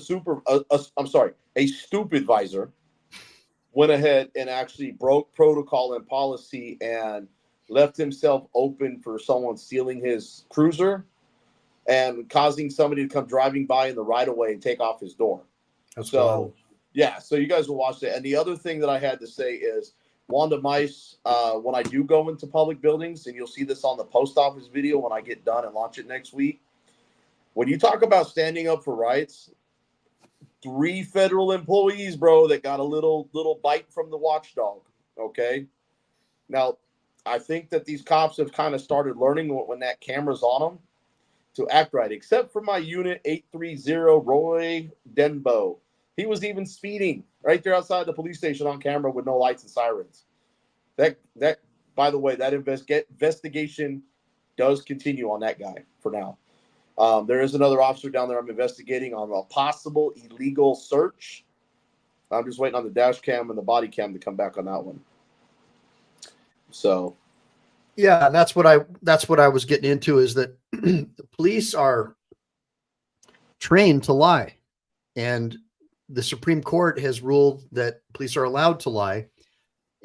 a stupid visor went ahead and actually broke protocol and policy and left himself open for someone stealing his cruiser and causing somebody to come driving by in the right of way and take off his door. So you guys will watch that. And the other thing that I had to say is Wanda Mize, when I do go into public buildings, and you'll see this on the post office video when I get done and launch it next week, when you talk about standing up for rights, 3 federal employees, bro, that got a little bite from the Watchdog, okay? Now, I think that these cops have kind of started learning when that camera's on them to act right, except for my unit 830, Roy Denbo. He was even speeding right there outside the police station on camera with no lights and sirens. That by the way, that investigation does continue on that guy for now. There is another officer down there I'm investigating on a possible illegal search. I'm just waiting on the dash cam and the body cam to come back on that one. So, yeah, that's what I was getting into, is that the police are trained to lie, and the Supreme Court has ruled that police are allowed to lie.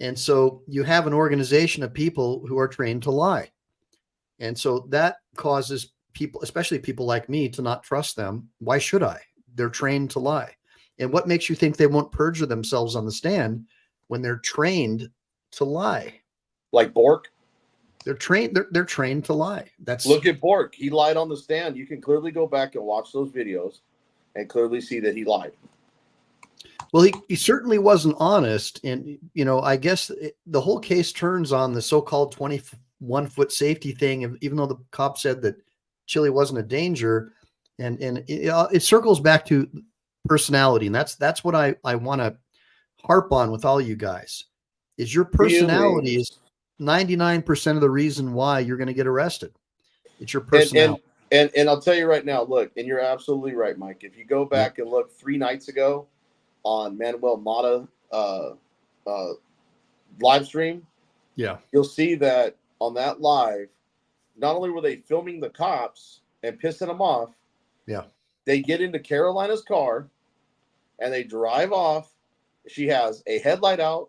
And so you have an organization of people who are trained to lie. And so that causes people, especially people like me, to not trust them. Why should I? They're trained to lie. And what makes you think they won't perjure themselves on the stand when they're trained to lie? Like Bork? They're trained. They're trained to lie. Look at Bork. He lied on the stand. You can clearly go back and watch those videos and clearly see that he lied. Well, he certainly wasn't honest. And, I guess the whole case turns on the so-called 21-foot safety thing, even though the cop said that Chili wasn't a danger. And it circles back to personality. And that's what I want to harp on with all you guys, is your personality is 99% of the reason why you're going to get arrested. It's your personality. And I'll tell you right now, look, and you're absolutely right, Mike. If you go back and look 3 nights ago on Manuel Mata live stream, you'll see that on that live, not only were they filming the cops and pissing them off, they get into Carolina's car and they drive off. She has a headlight out,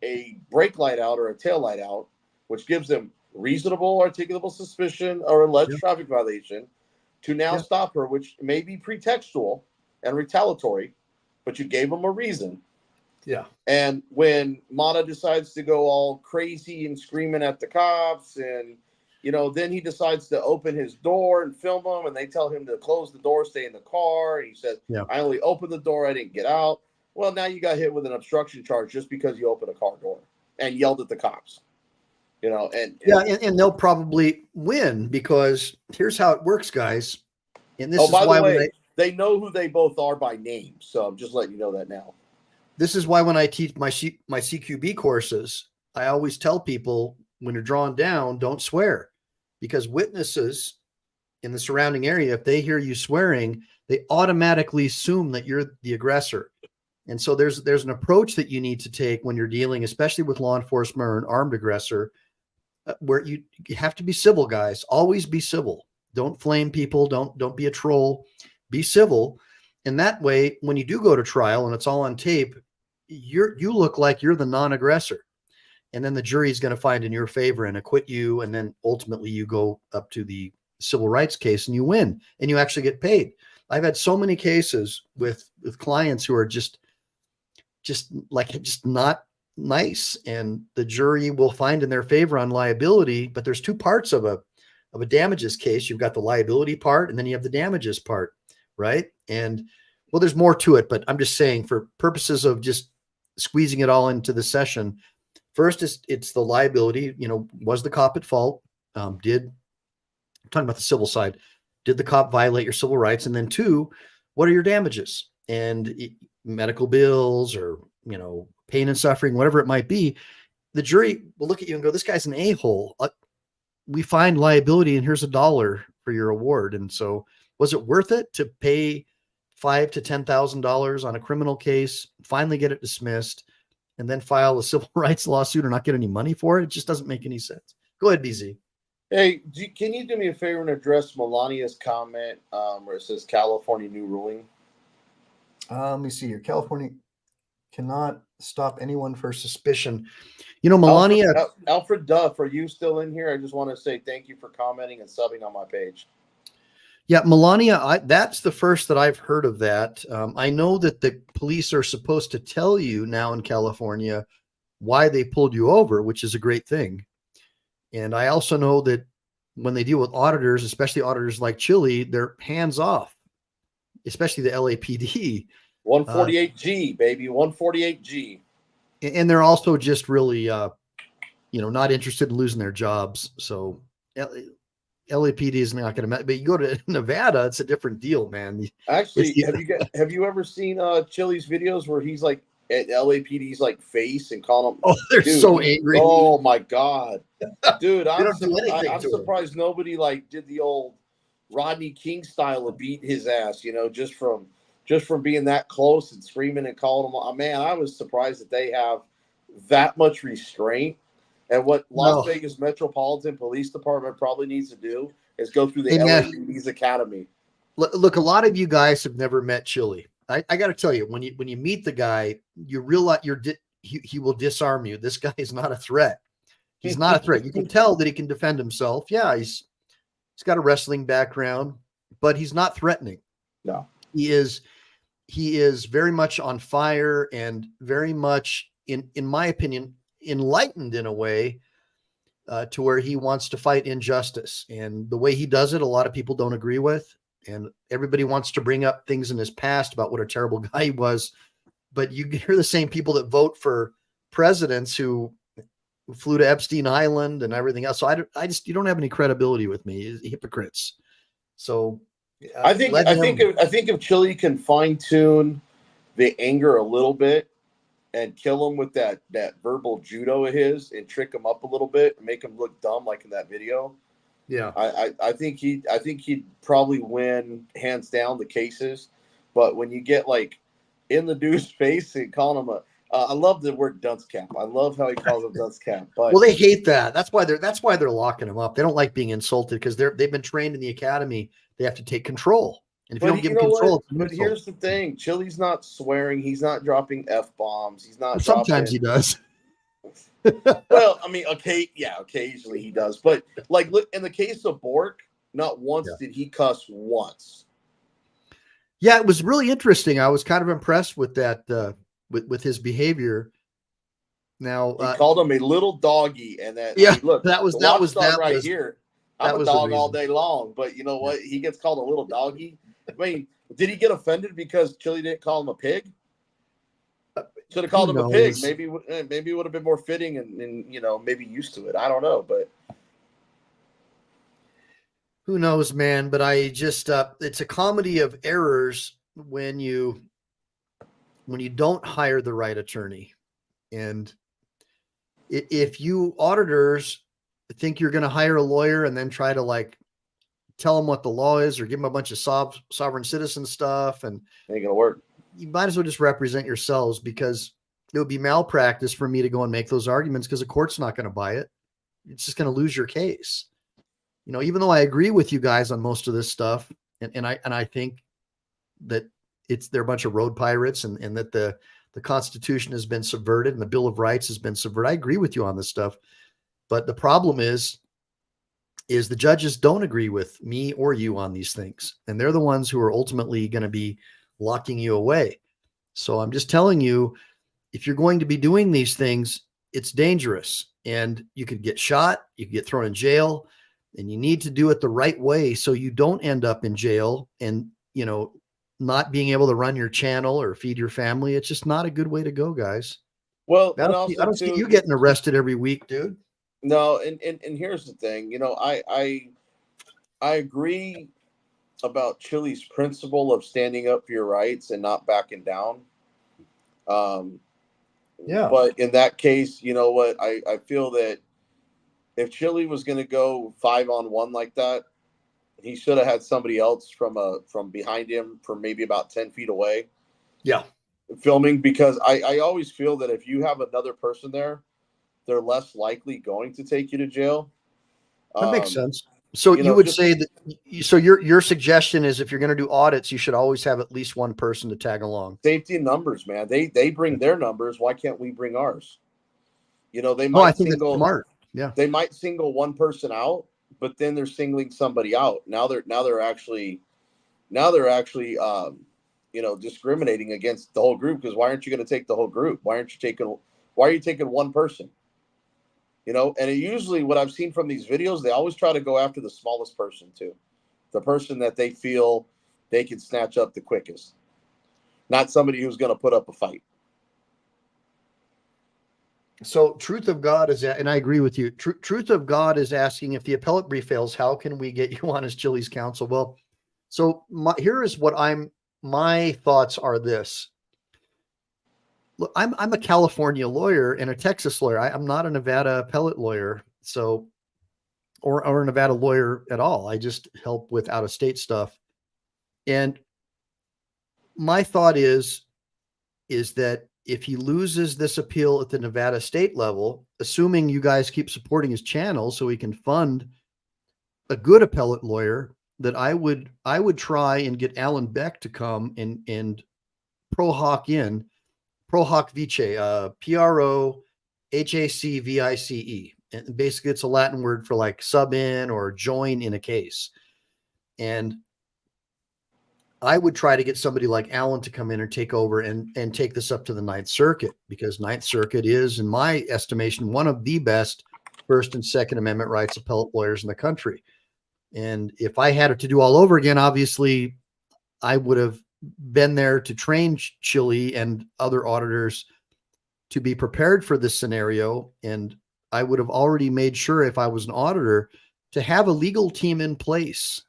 a brake light out, or a tail light out, which gives them reasonable articulable suspicion or alleged traffic violation to now stop her, which may be pretextual and retaliatory, but you gave them a reason. And when Mata decides to go all crazy and screaming at the cops, and then he decides to open his door and film them, and they tell him to close the door, stay in the car, and he says, I only opened the door, I didn't get out. Well, now you got hit with an obstruction charge just because you opened a car door and yelled at the cops. And they'll probably win, because here's how it works, guys. And this is by why the way, they know who they both are by name. So I'm just letting you know that now. This is why when I teach my CQB courses, I always tell people, when you're drawn down, don't swear, because witnesses in the surrounding area, if they hear you swearing, they automatically assume that you're the aggressor. And so there's an approach that you need to take when you're dealing, especially with law enforcement or an armed aggressor, where you have to be civil, guys. Always be civil. Don't flame people. Don't be a troll. Be civil. And that way, when you do go to trial and it's all on tape, you look like you're the non-aggressor. And then the jury is going to find in your favor and acquit you. And then ultimately you go up to the civil rights case and you win and you actually get paid. I've had so many cases with clients who are just not nice, and the jury will find in their favor on liability. But there's 2 parts of a damages case. You've got the liability part, and then you have the damages part, right? And well, there's more to it, but I'm just saying, for purposes of just squeezing it all into the session, first it's the liability. Was the cop at fault? I'm talking about the civil side. Did the cop violate your civil rights? And then 2, what are your damages? And medical bills, or pain and suffering, whatever it might be. The jury will look at you and go, this guy's an a-hole. We find liability, and here's $1 for your award. And so, was it worth it to pay $5,000 to $10,000 on a criminal case, finally get it dismissed, and then file a civil rights lawsuit or not get any money for it? It just doesn't make any sense. Go ahead, BZ. Hey, can you do me a favor and address Melania's comment where it says California new ruling? Let me see here. California cannot stop anyone for suspicion. Melania. Alfred Duff, are you still in here? I just want to say thank you for commenting and subbing on my page. Yeah, Melania, that's the first that I've heard of that. I know that the police are supposed to tell you now in California why they pulled you over, which is a great thing. And I also know that when they deal with auditors, especially auditors like Chili, they're hands off, especially the LAPD. 148G, baby, 148G. And they're also just really, not interested in losing their jobs. So LAPD is not going to, but you go to Nevada, it's a different deal, man. Actually, have you ever seen Chili's videos where he's like at LAPD's like face and calling them? Oh, they're so angry. Oh my God, dude, I'm surprised nobody like did the old Rodney King style of beat his ass, just from being that close and screaming and calling them. Oh, man, I was surprised that they have that much restraint. And what Las Vegas Metropolitan Police Department probably needs to do is go through the LAPD's academy. Look, a lot of you guys have never met Chili. I got to tell you, when you meet the guy, you realize he will disarm you. This guy is not a threat. He's not a threat. You can tell that he can defend himself. Yeah, he's got a wrestling background, but he's not threatening. No. He is very much on fire and very much, in my opinion, enlightened in a way to where he wants to fight injustice. And the way he does it, a lot of people don't agree with. And everybody wants to bring up things in his past about what a terrible guy he was. But you hear the same people that vote for presidents who flew to Epstein Island and everything else. So you don't have any credibility with me. Hypocrites. So I think if Chili can fine tune the anger a little bit and kill him with that verbal judo of his and trick him up a little bit and make him look dumb like in that video. Yeah, I think he'd probably win hands down the cases. But when you get like in the dude's face and calling him I love the word dunce cap. I love how he calls him dunce cap. But well, they hate that. That's why they're locking him up. They don't like being insulted because they've been trained in the academy. They have to take control. And if you don't give him control, but here's the thing: Chili's not swearing. He's not dropping F-bombs. He's not. Sometimes he does. Well, I mean, occasionally he does. But like, look, in the case of Bork, not once did he cuss once. Yeah, it was really interesting. I was kind of impressed with that. With his behavior. Now he called him a little doggy, and that look, that was right here. I'm a dog all day long, but you know what? He gets called a little doggy. I mean, did he get offended because Chili didn't call him a pig? Should have called him a pig. Maybe it would have been more fitting and maybe used to it. I don't know, but who knows, man? But I just it's a comedy of errors when you don't hire the right attorney. And if you auditors think you're going to hire a lawyer and then try to like tell them what the law is or give them a bunch of sovereign citizen stuff, and ain't going to work. You might as well just represent yourselves, because it would be malpractice for me to go and make those arguments because the court's not going to buy it. It's just going to lose your case. Even though I agree with you guys on most of this stuff, and I think that they're a bunch of road pirates and that the Constitution has been subverted and the Bill of Rights has been subverted. I agree with you on this stuff. But the problem is the judges don't agree with me or you on these things. And they're the ones who are ultimately going to be locking you away. So I'm just telling you, if you're going to be doing these things, it's dangerous and you could get shot, you could get thrown in jail, and you need to do it the right way so you don't end up in jail and, not being able to run your channel or feed your family. It's just not a good way to go, guys. Well, I don't see you getting arrested every week, dude. No, and here's the thing, I agree about Chili's principle of standing up for your rights and not backing down. Yeah. But in that case, you know what? I feel that if Chili was going to go 5-on-1 like that, he should have had somebody else from behind him from maybe about 10 feet away. Yeah. Filming, because I always feel that if you have another person there, they're less likely going to take you to jail. That makes sense. So you would say that. So your suggestion is if you're going to do audits, you should always have at least one person to tag along. Safety in numbers, man. They bring their numbers. Why can't we bring ours? They might. I think it's smart. Yeah. They might single one person out, but then they're singling somebody out. Now they're actually discriminating against the whole group, because why aren't you going to take the whole group? Why are you taking one person? And usually what I've seen from these videos, they always try to go after the smallest person too. The person that they feel they can snatch up the quickest. Not somebody who's going to put up a fight. So Truth of God is, and I agree with you. Truth of God is asking, if the appellate brief fails, how can we get you on as Chili's counsel? Well, so here is what my thoughts are this. Look, I'm a California lawyer and a Texas lawyer. I'm not a Nevada appellate lawyer, so or a Nevada lawyer at all. I just help with out-of-state stuff. And my thought is that if he loses this appeal at the Nevada state level, assuming you guys keep supporting his channel so he can fund a good appellate lawyer, that I would try and get Alan Beck to come and pro hoc in Prohacvice, Prohacvice. And basically it's a Latin word for like sub in or join in a case. And I would try to get somebody like Alan to come in and take over and take this up to the Ninth Circuit, because Ninth Circuit is, in my estimation, one of the best First and Second Amendment rights appellate lawyers in the country. And if I had it to do all over again, obviously I would have been there to train Chili and other auditors to be prepared for this scenario. And I would have already made sure, if I was an auditor, to have a legal team in place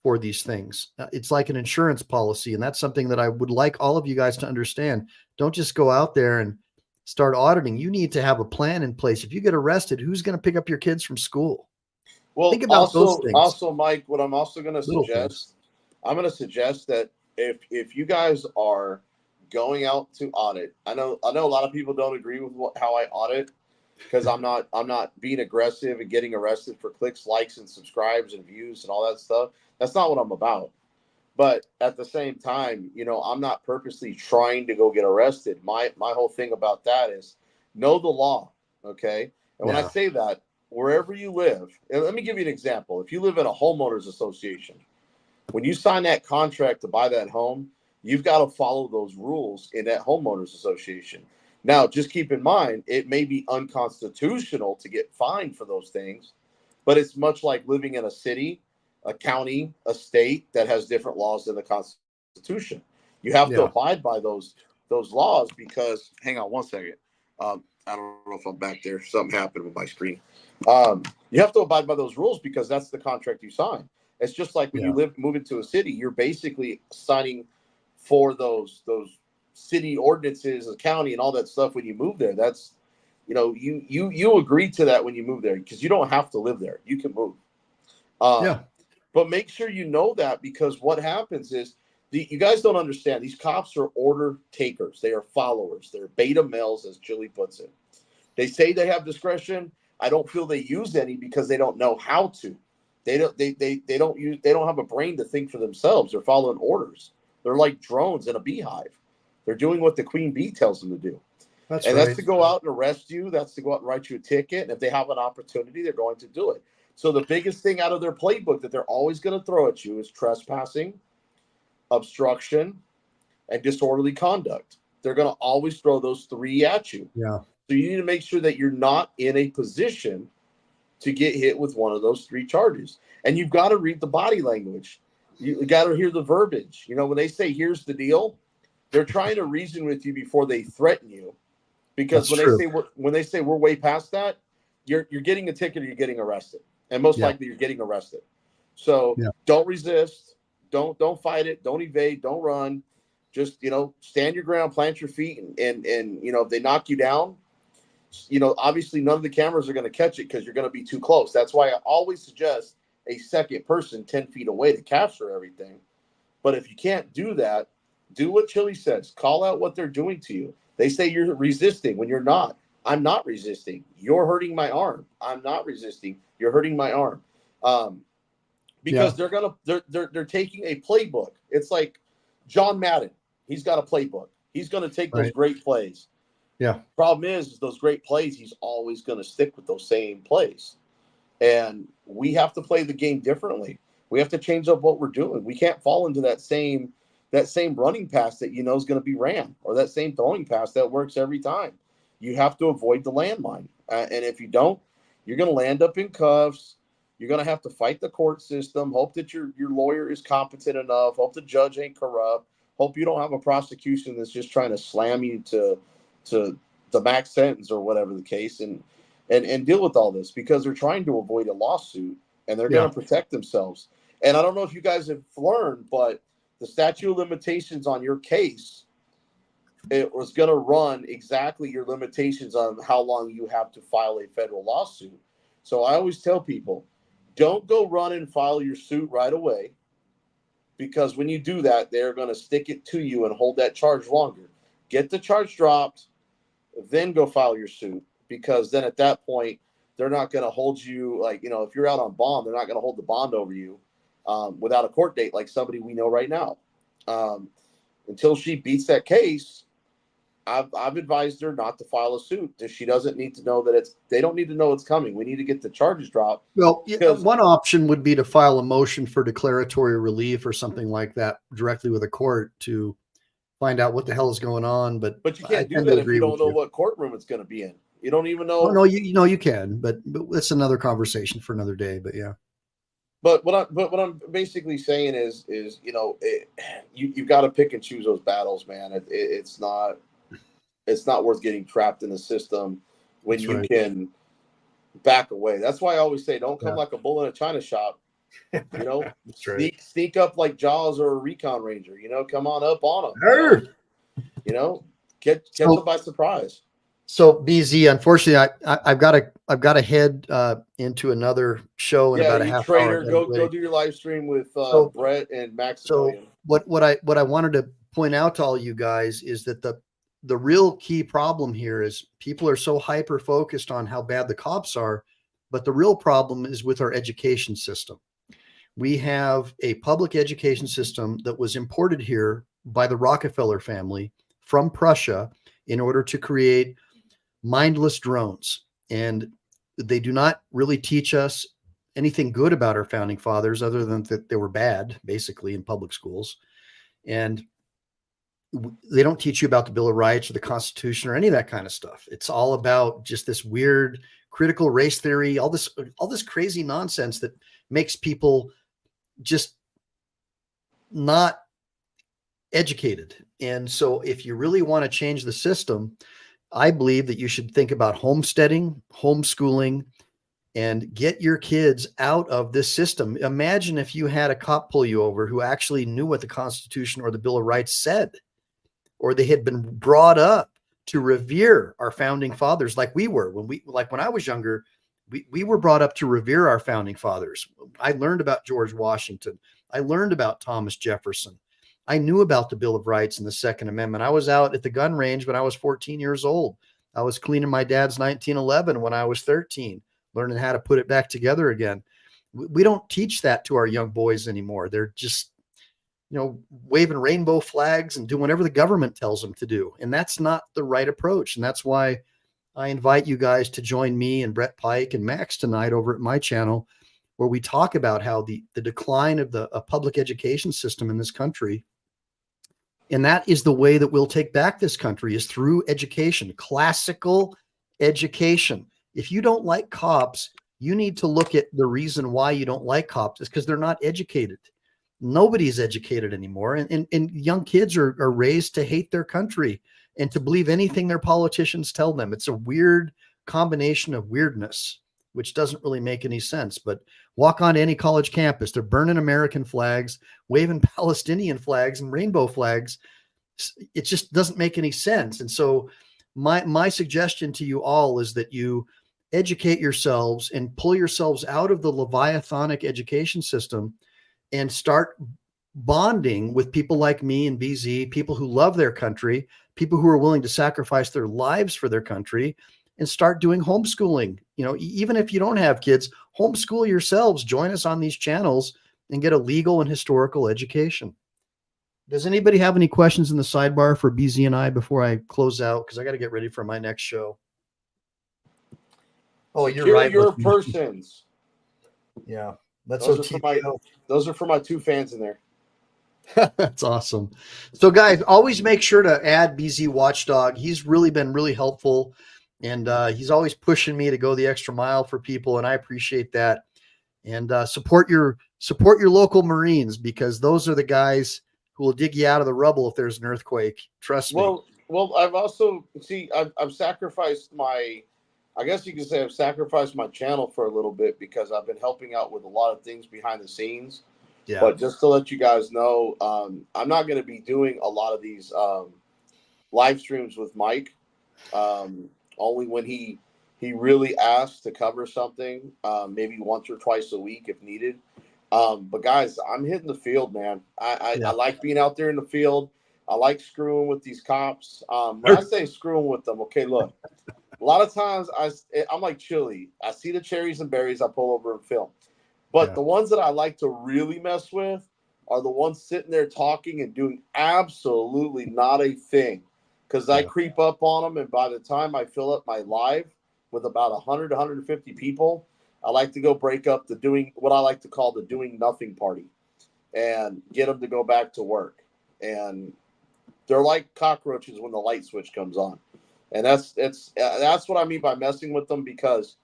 for these things. It's like an insurance policy. And that's something that I would like all of you guys to understand. Don't just go out there and start auditing. You need to have a plan in place. If you get arrested, who's going to pick up your kids from school? Well, think about those things. Also, Mike, what I'm also going to suggest, I'm going to suggest that if you guys are going out to audit, I know a lot of people don't agree with how I audit, because I'm not being aggressive and getting arrested for clicks, likes, and subscribes and views and all that stuff. That's not what I'm about. But at the same time, I'm not purposely trying to go get arrested. My whole thing about that is know the law, okay? And when I say that, wherever you live, and let me give you an example. If you live in a homeowners association, when you sign that contract to buy that home, you've got to follow those rules in that homeowners association. Now, just keep in mind, it may be unconstitutional to get fined for those things, but it's much like living in a city, a county, a state that has different laws than the Constitution. You have to abide by those laws, because, hang on one second. I don't know if I'm back there. Something happened with my screen. You have to abide by those rules because that's the contract you sign. It's just like when you move into a city, you're basically signing for those city ordinances, the county, and all that stuff when you move there. That's, you agree to that when you move there, because you don't have to live there. You can move. But make sure you know that, because what happens is, you guys don't understand. These cops are order takers. They are followers. They're beta males, as Chili puts it. They say they have discretion. I don't feel they use any, because they don't know how to. They don't have a brain to think for themselves. They're following orders. They're like drones in a beehive. They're doing what the queen bee tells them to do. That's to go out and arrest you. That's to go out and write you a ticket. And if they have an opportunity, they're going to do it. So the biggest thing out of their playbook that they're always going to throw at you is trespassing, obstruction, and disorderly conduct. They're going to always throw those three at you. Yeah. So you need to make sure that you're not in a position to get hit with one of those three charges. And you've got to read the body language. You got to hear the verbiage. When they say, here's the deal, they're trying to reason with you before they threaten you. Because when they say we're way past that, you're getting a ticket or you're getting arrested. And most likely you're getting arrested. So don't resist. Don't fight it. Don't evade. Don't run. Just, stand your ground, plant your feet. And if they knock you down, obviously none of the cameras are going to catch it, because you're going to be too close. That's why I always suggest a second person 10 feet away to capture everything. But if you can't do that, do what Chili says. Call out what they're doing to you. They say you're resisting when you're not. I'm not resisting. You're hurting my arm. I'm not resisting. You're hurting my arm. Because they're taking a playbook. It's like John Madden. He's got a playbook. He's going to take those great plays. Yeah. Problem is those great plays, he's always going to stick with those same plays. And we have to play the game differently. We have to change up what we're doing. We can't fall into that same running pass that is going to be ran, or that same throwing pass that works every time. You have to avoid the landmine. And if you don't, you're going to land up in cuffs. You're going to have to fight the court system, hope that your lawyer is competent enough, hope the judge ain't corrupt, hope you don't have a prosecution that's just trying to slam you to the max sentence or whatever the case, and deal with all this, because they're trying to avoid a lawsuit, and they're going to protect themselves. And I don't know if you guys have learned, but the statute of limitations on your case, it was going to run exactly your limitations on how long you have to file a federal lawsuit. So I always tell people, don't go run and file your suit right away, because when you do that, they're going to stick it to you and hold that charge longer. Get the charge dropped, then go file your suit, because then at that point, they're not going to hold you, like, if you're out on bond, they're not going to hold the bond over you without a court date, like somebody we know right now. Until she beats that case, I've advised her not to file a suit. She doesn't need to know that they don't need to know it's coming. We need to get the charges dropped. Well, one option would be to file a motion for declaratory relief or something like that directly with a court to find out what the hell is going on. But you can't do that if you don't know what courtroom it's going to be in. You don't even know. Oh, no, you can, but it's another conversation for another day. But yeah. But what I'm basically saying is you've got to pick and choose those battles, man. It's not worth getting trapped in the system when you can back away. That's why I always say, don't come like a bull in a china shop. That's right. Sneak up like Jaws or a recon ranger. Come on up on them. Catch them by surprise. So BZ, unfortunately, I've got to head into another show in about a half hour. Go do your live stream with Brett and Max. So what I wanted to point out to all you guys is that the real key problem here is people are so hyper focused on how bad the cops are, but the real problem is with our education system. We have a public education system that was imported here by the Rockefeller family from Prussia in order to create mindless drones. And they do not really teach us anything good about our founding fathers other than that they were bad, basically, in public schools. And they don't teach you about the Bill of Rights or the Constitution or any of that kind of stuff. It's all about just this weird critical race theory, all this crazy nonsense that makes people just not educated. And so if you really want to change the system, I believe that you should think about homesteading, homeschooling, and get your kids out of this system. Imagine if you had a cop pull you over who actually knew what the Constitution or the Bill of Rights said, or they had been brought up to revere our founding fathers like we were. When I was younger, we were brought up to revere our founding fathers. I learned about George Washington. I learned about Thomas Jefferson. I knew about the Bill of Rights and the Second Amendment. I was out at the gun range when I was 14 years old. I was cleaning my dad's 1911 when I was 13, learning how to put it back together again. We don't teach that to our young boys anymore. They're just, waving rainbow flags and doing whatever the government tells them to do. And that's not the right approach. And that's why I invite you guys to join me and Brett Pike and Max tonight over at my channel, where we talk about how the decline of the public education system in this country. And that is the way that we'll take back this country, is through education, classical education. If you don't like cops, you need to look at the reason why you don't like cops. It's because they're not educated. Nobody's educated anymore. And young kids are raised to hate their country and to believe anything their politicians tell them. It's a weird combination of weirdness, which doesn't really make any sense. But walk onto any college campus, they're burning American flags, waving Palestinian flags and rainbow flags. It just doesn't make any sense. And so my suggestion to you all is that you educate yourselves and pull yourselves out of the Leviathanic education system and start bonding with people like me and BZ, people who love their country, people who are willing to sacrifice their lives for their country, and start doing homeschooling. Even if you don't have kids, homeschool yourselves. Join us on these channels and get a legal and historical education. Does anybody have any questions in the sidebar for BZ and I before I close out? Because I got to get ready for my next show. Oh, you're right. Your persons. Yeah. Those are for my two fans in there. That's awesome. So guys, always make sure to add BZ Watchdog. He's really been really helpful. And he's always pushing me to go the extra mile for people. And I appreciate that. And support your local Marines, because those are the guys who will dig you out of the rubble if there's an earthquake. Trust me. Well, I've also, I've sacrificed I guess you could say I've sacrificed my channel for a little bit because I've been helping out with a lot of things behind the scenes. Yeah. But just to let you guys know, I'm not going to be doing a lot of these live streams with Mike. Only when he really asks to cover something, maybe once or twice a week if needed. But guys, I'm hitting the field, man. I like being out there in the field. I like screwing with these cops. When I say screwing with them, okay, look. A lot of times I'm like Chili. I see the cherries and berries, I pull over and film. But the ones that I like to really mess with are the ones sitting there talking and doing absolutely not a thing. because I creep up on them, and by the time I fill up my live with about 100 150 people, I like to go break up the doing what I like to call the doing nothing party, and get them to go back to work. And they're like cockroaches when the light switch comes on, and that's what I mean by messing with them, because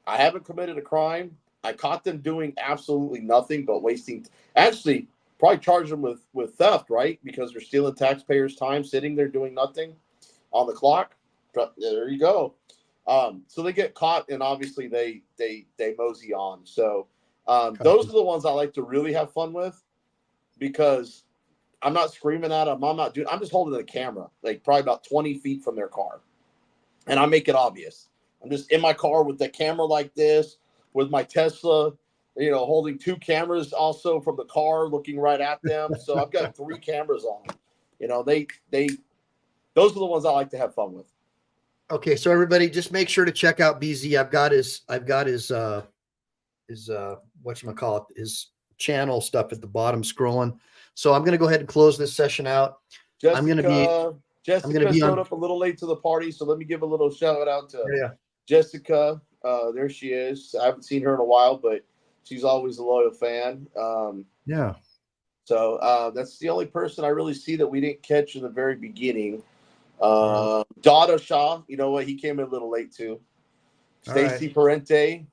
I haven't committed a crime. I caught them doing absolutely nothing but wasting. Actually, probably charge them with theft, right? Because they're stealing taxpayers' time, sitting there doing nothing on the clock. There you go. So they get caught, and obviously they mosey on. So those are the ones I like to really have fun with, because I'm not screaming at them. I'm just holding the camera, like probably about 20 feet from their car, and I make it obvious. I'm just in my car with the camera like this, with my Tesla, holding 2 cameras also from the car, looking right at them. So I've got 3 cameras on. Those are the ones I like to have fun with. Okay, so everybody, just make sure to check out BZ. I've got his whatchamacallit, his channel stuff at the bottom scrolling. So I'm going to go ahead and close this session out. Jessica showed up a little late to the party, so let me give a little shout out to Jessica. There she is. I haven't seen her in a while, but she's always a loyal fan. So that's the only person I really see that we didn't catch in the very beginning. Dada Shaw, you know what? He came in a little late too. Stacy Parente.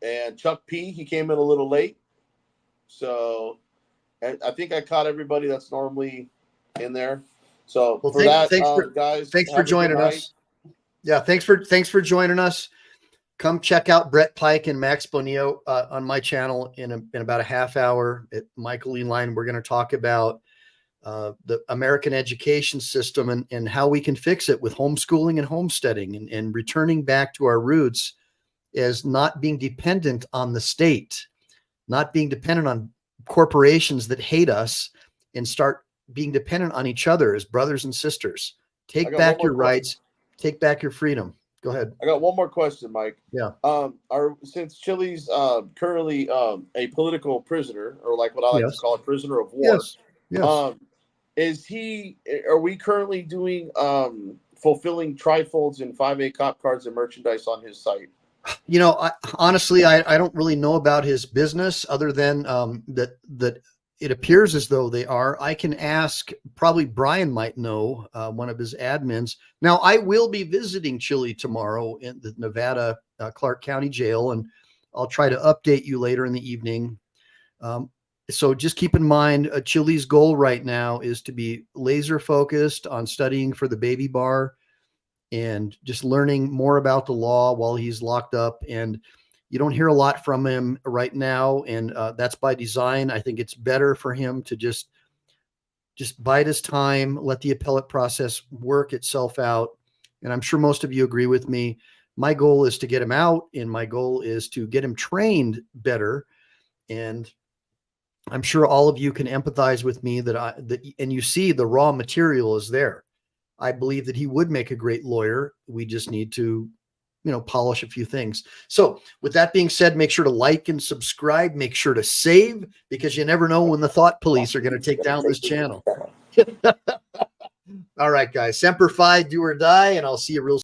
And Chuck P, he came in a little late. So I think I caught everybody that's normally in there. So guys, thanks for joining us. Yeah, thanks for joining us. Come check out Brett Pike and Max Bonillo on my channel in about a half hour at Michael Ehline. We're going to talk about the American education system and how we can fix it with homeschooling and homesteading and returning back to our roots as not being dependent on the state, not being dependent on corporations that hate us, and start being dependent on each other as brothers and sisters. Take back your rights, take back your freedom. Go ahead. I got one more question, Mike. Yeah. Since Chile's currently a political prisoner, or like what I like to call a prisoner of war. Yes. Are we currently doing fulfilling trifolds and 5A cop cards and merchandise on his site? Honestly, I don't really know about his business other than that it appears as though they are. I can ask, probably Brian might know, one of his admins. Now, I will be visiting Chile tomorrow in the Nevada Clark County Jail, and I'll try to update you later in the evening. So just keep in mind, Chile's goal right now is to be laser focused on studying for the baby bar and just learning more about the law while he's locked up. And you don't hear a lot from him right now, and that's by design. I think it's better for him to just bide his time, let the appellate process work itself out. And I'm sure most of you agree with me. My goal is to get him out, and my goal is to get him trained better. And I'm sure all of you can empathize with me and you see the raw material is there. I believe that he would make a great lawyer. We just need to, polish a few things. So with that being said, make sure to like and subscribe, make sure to save, because you never know when the thought police are going to take down this channel. All right, guys, Semper Fi, do or die, and I'll see you real soon.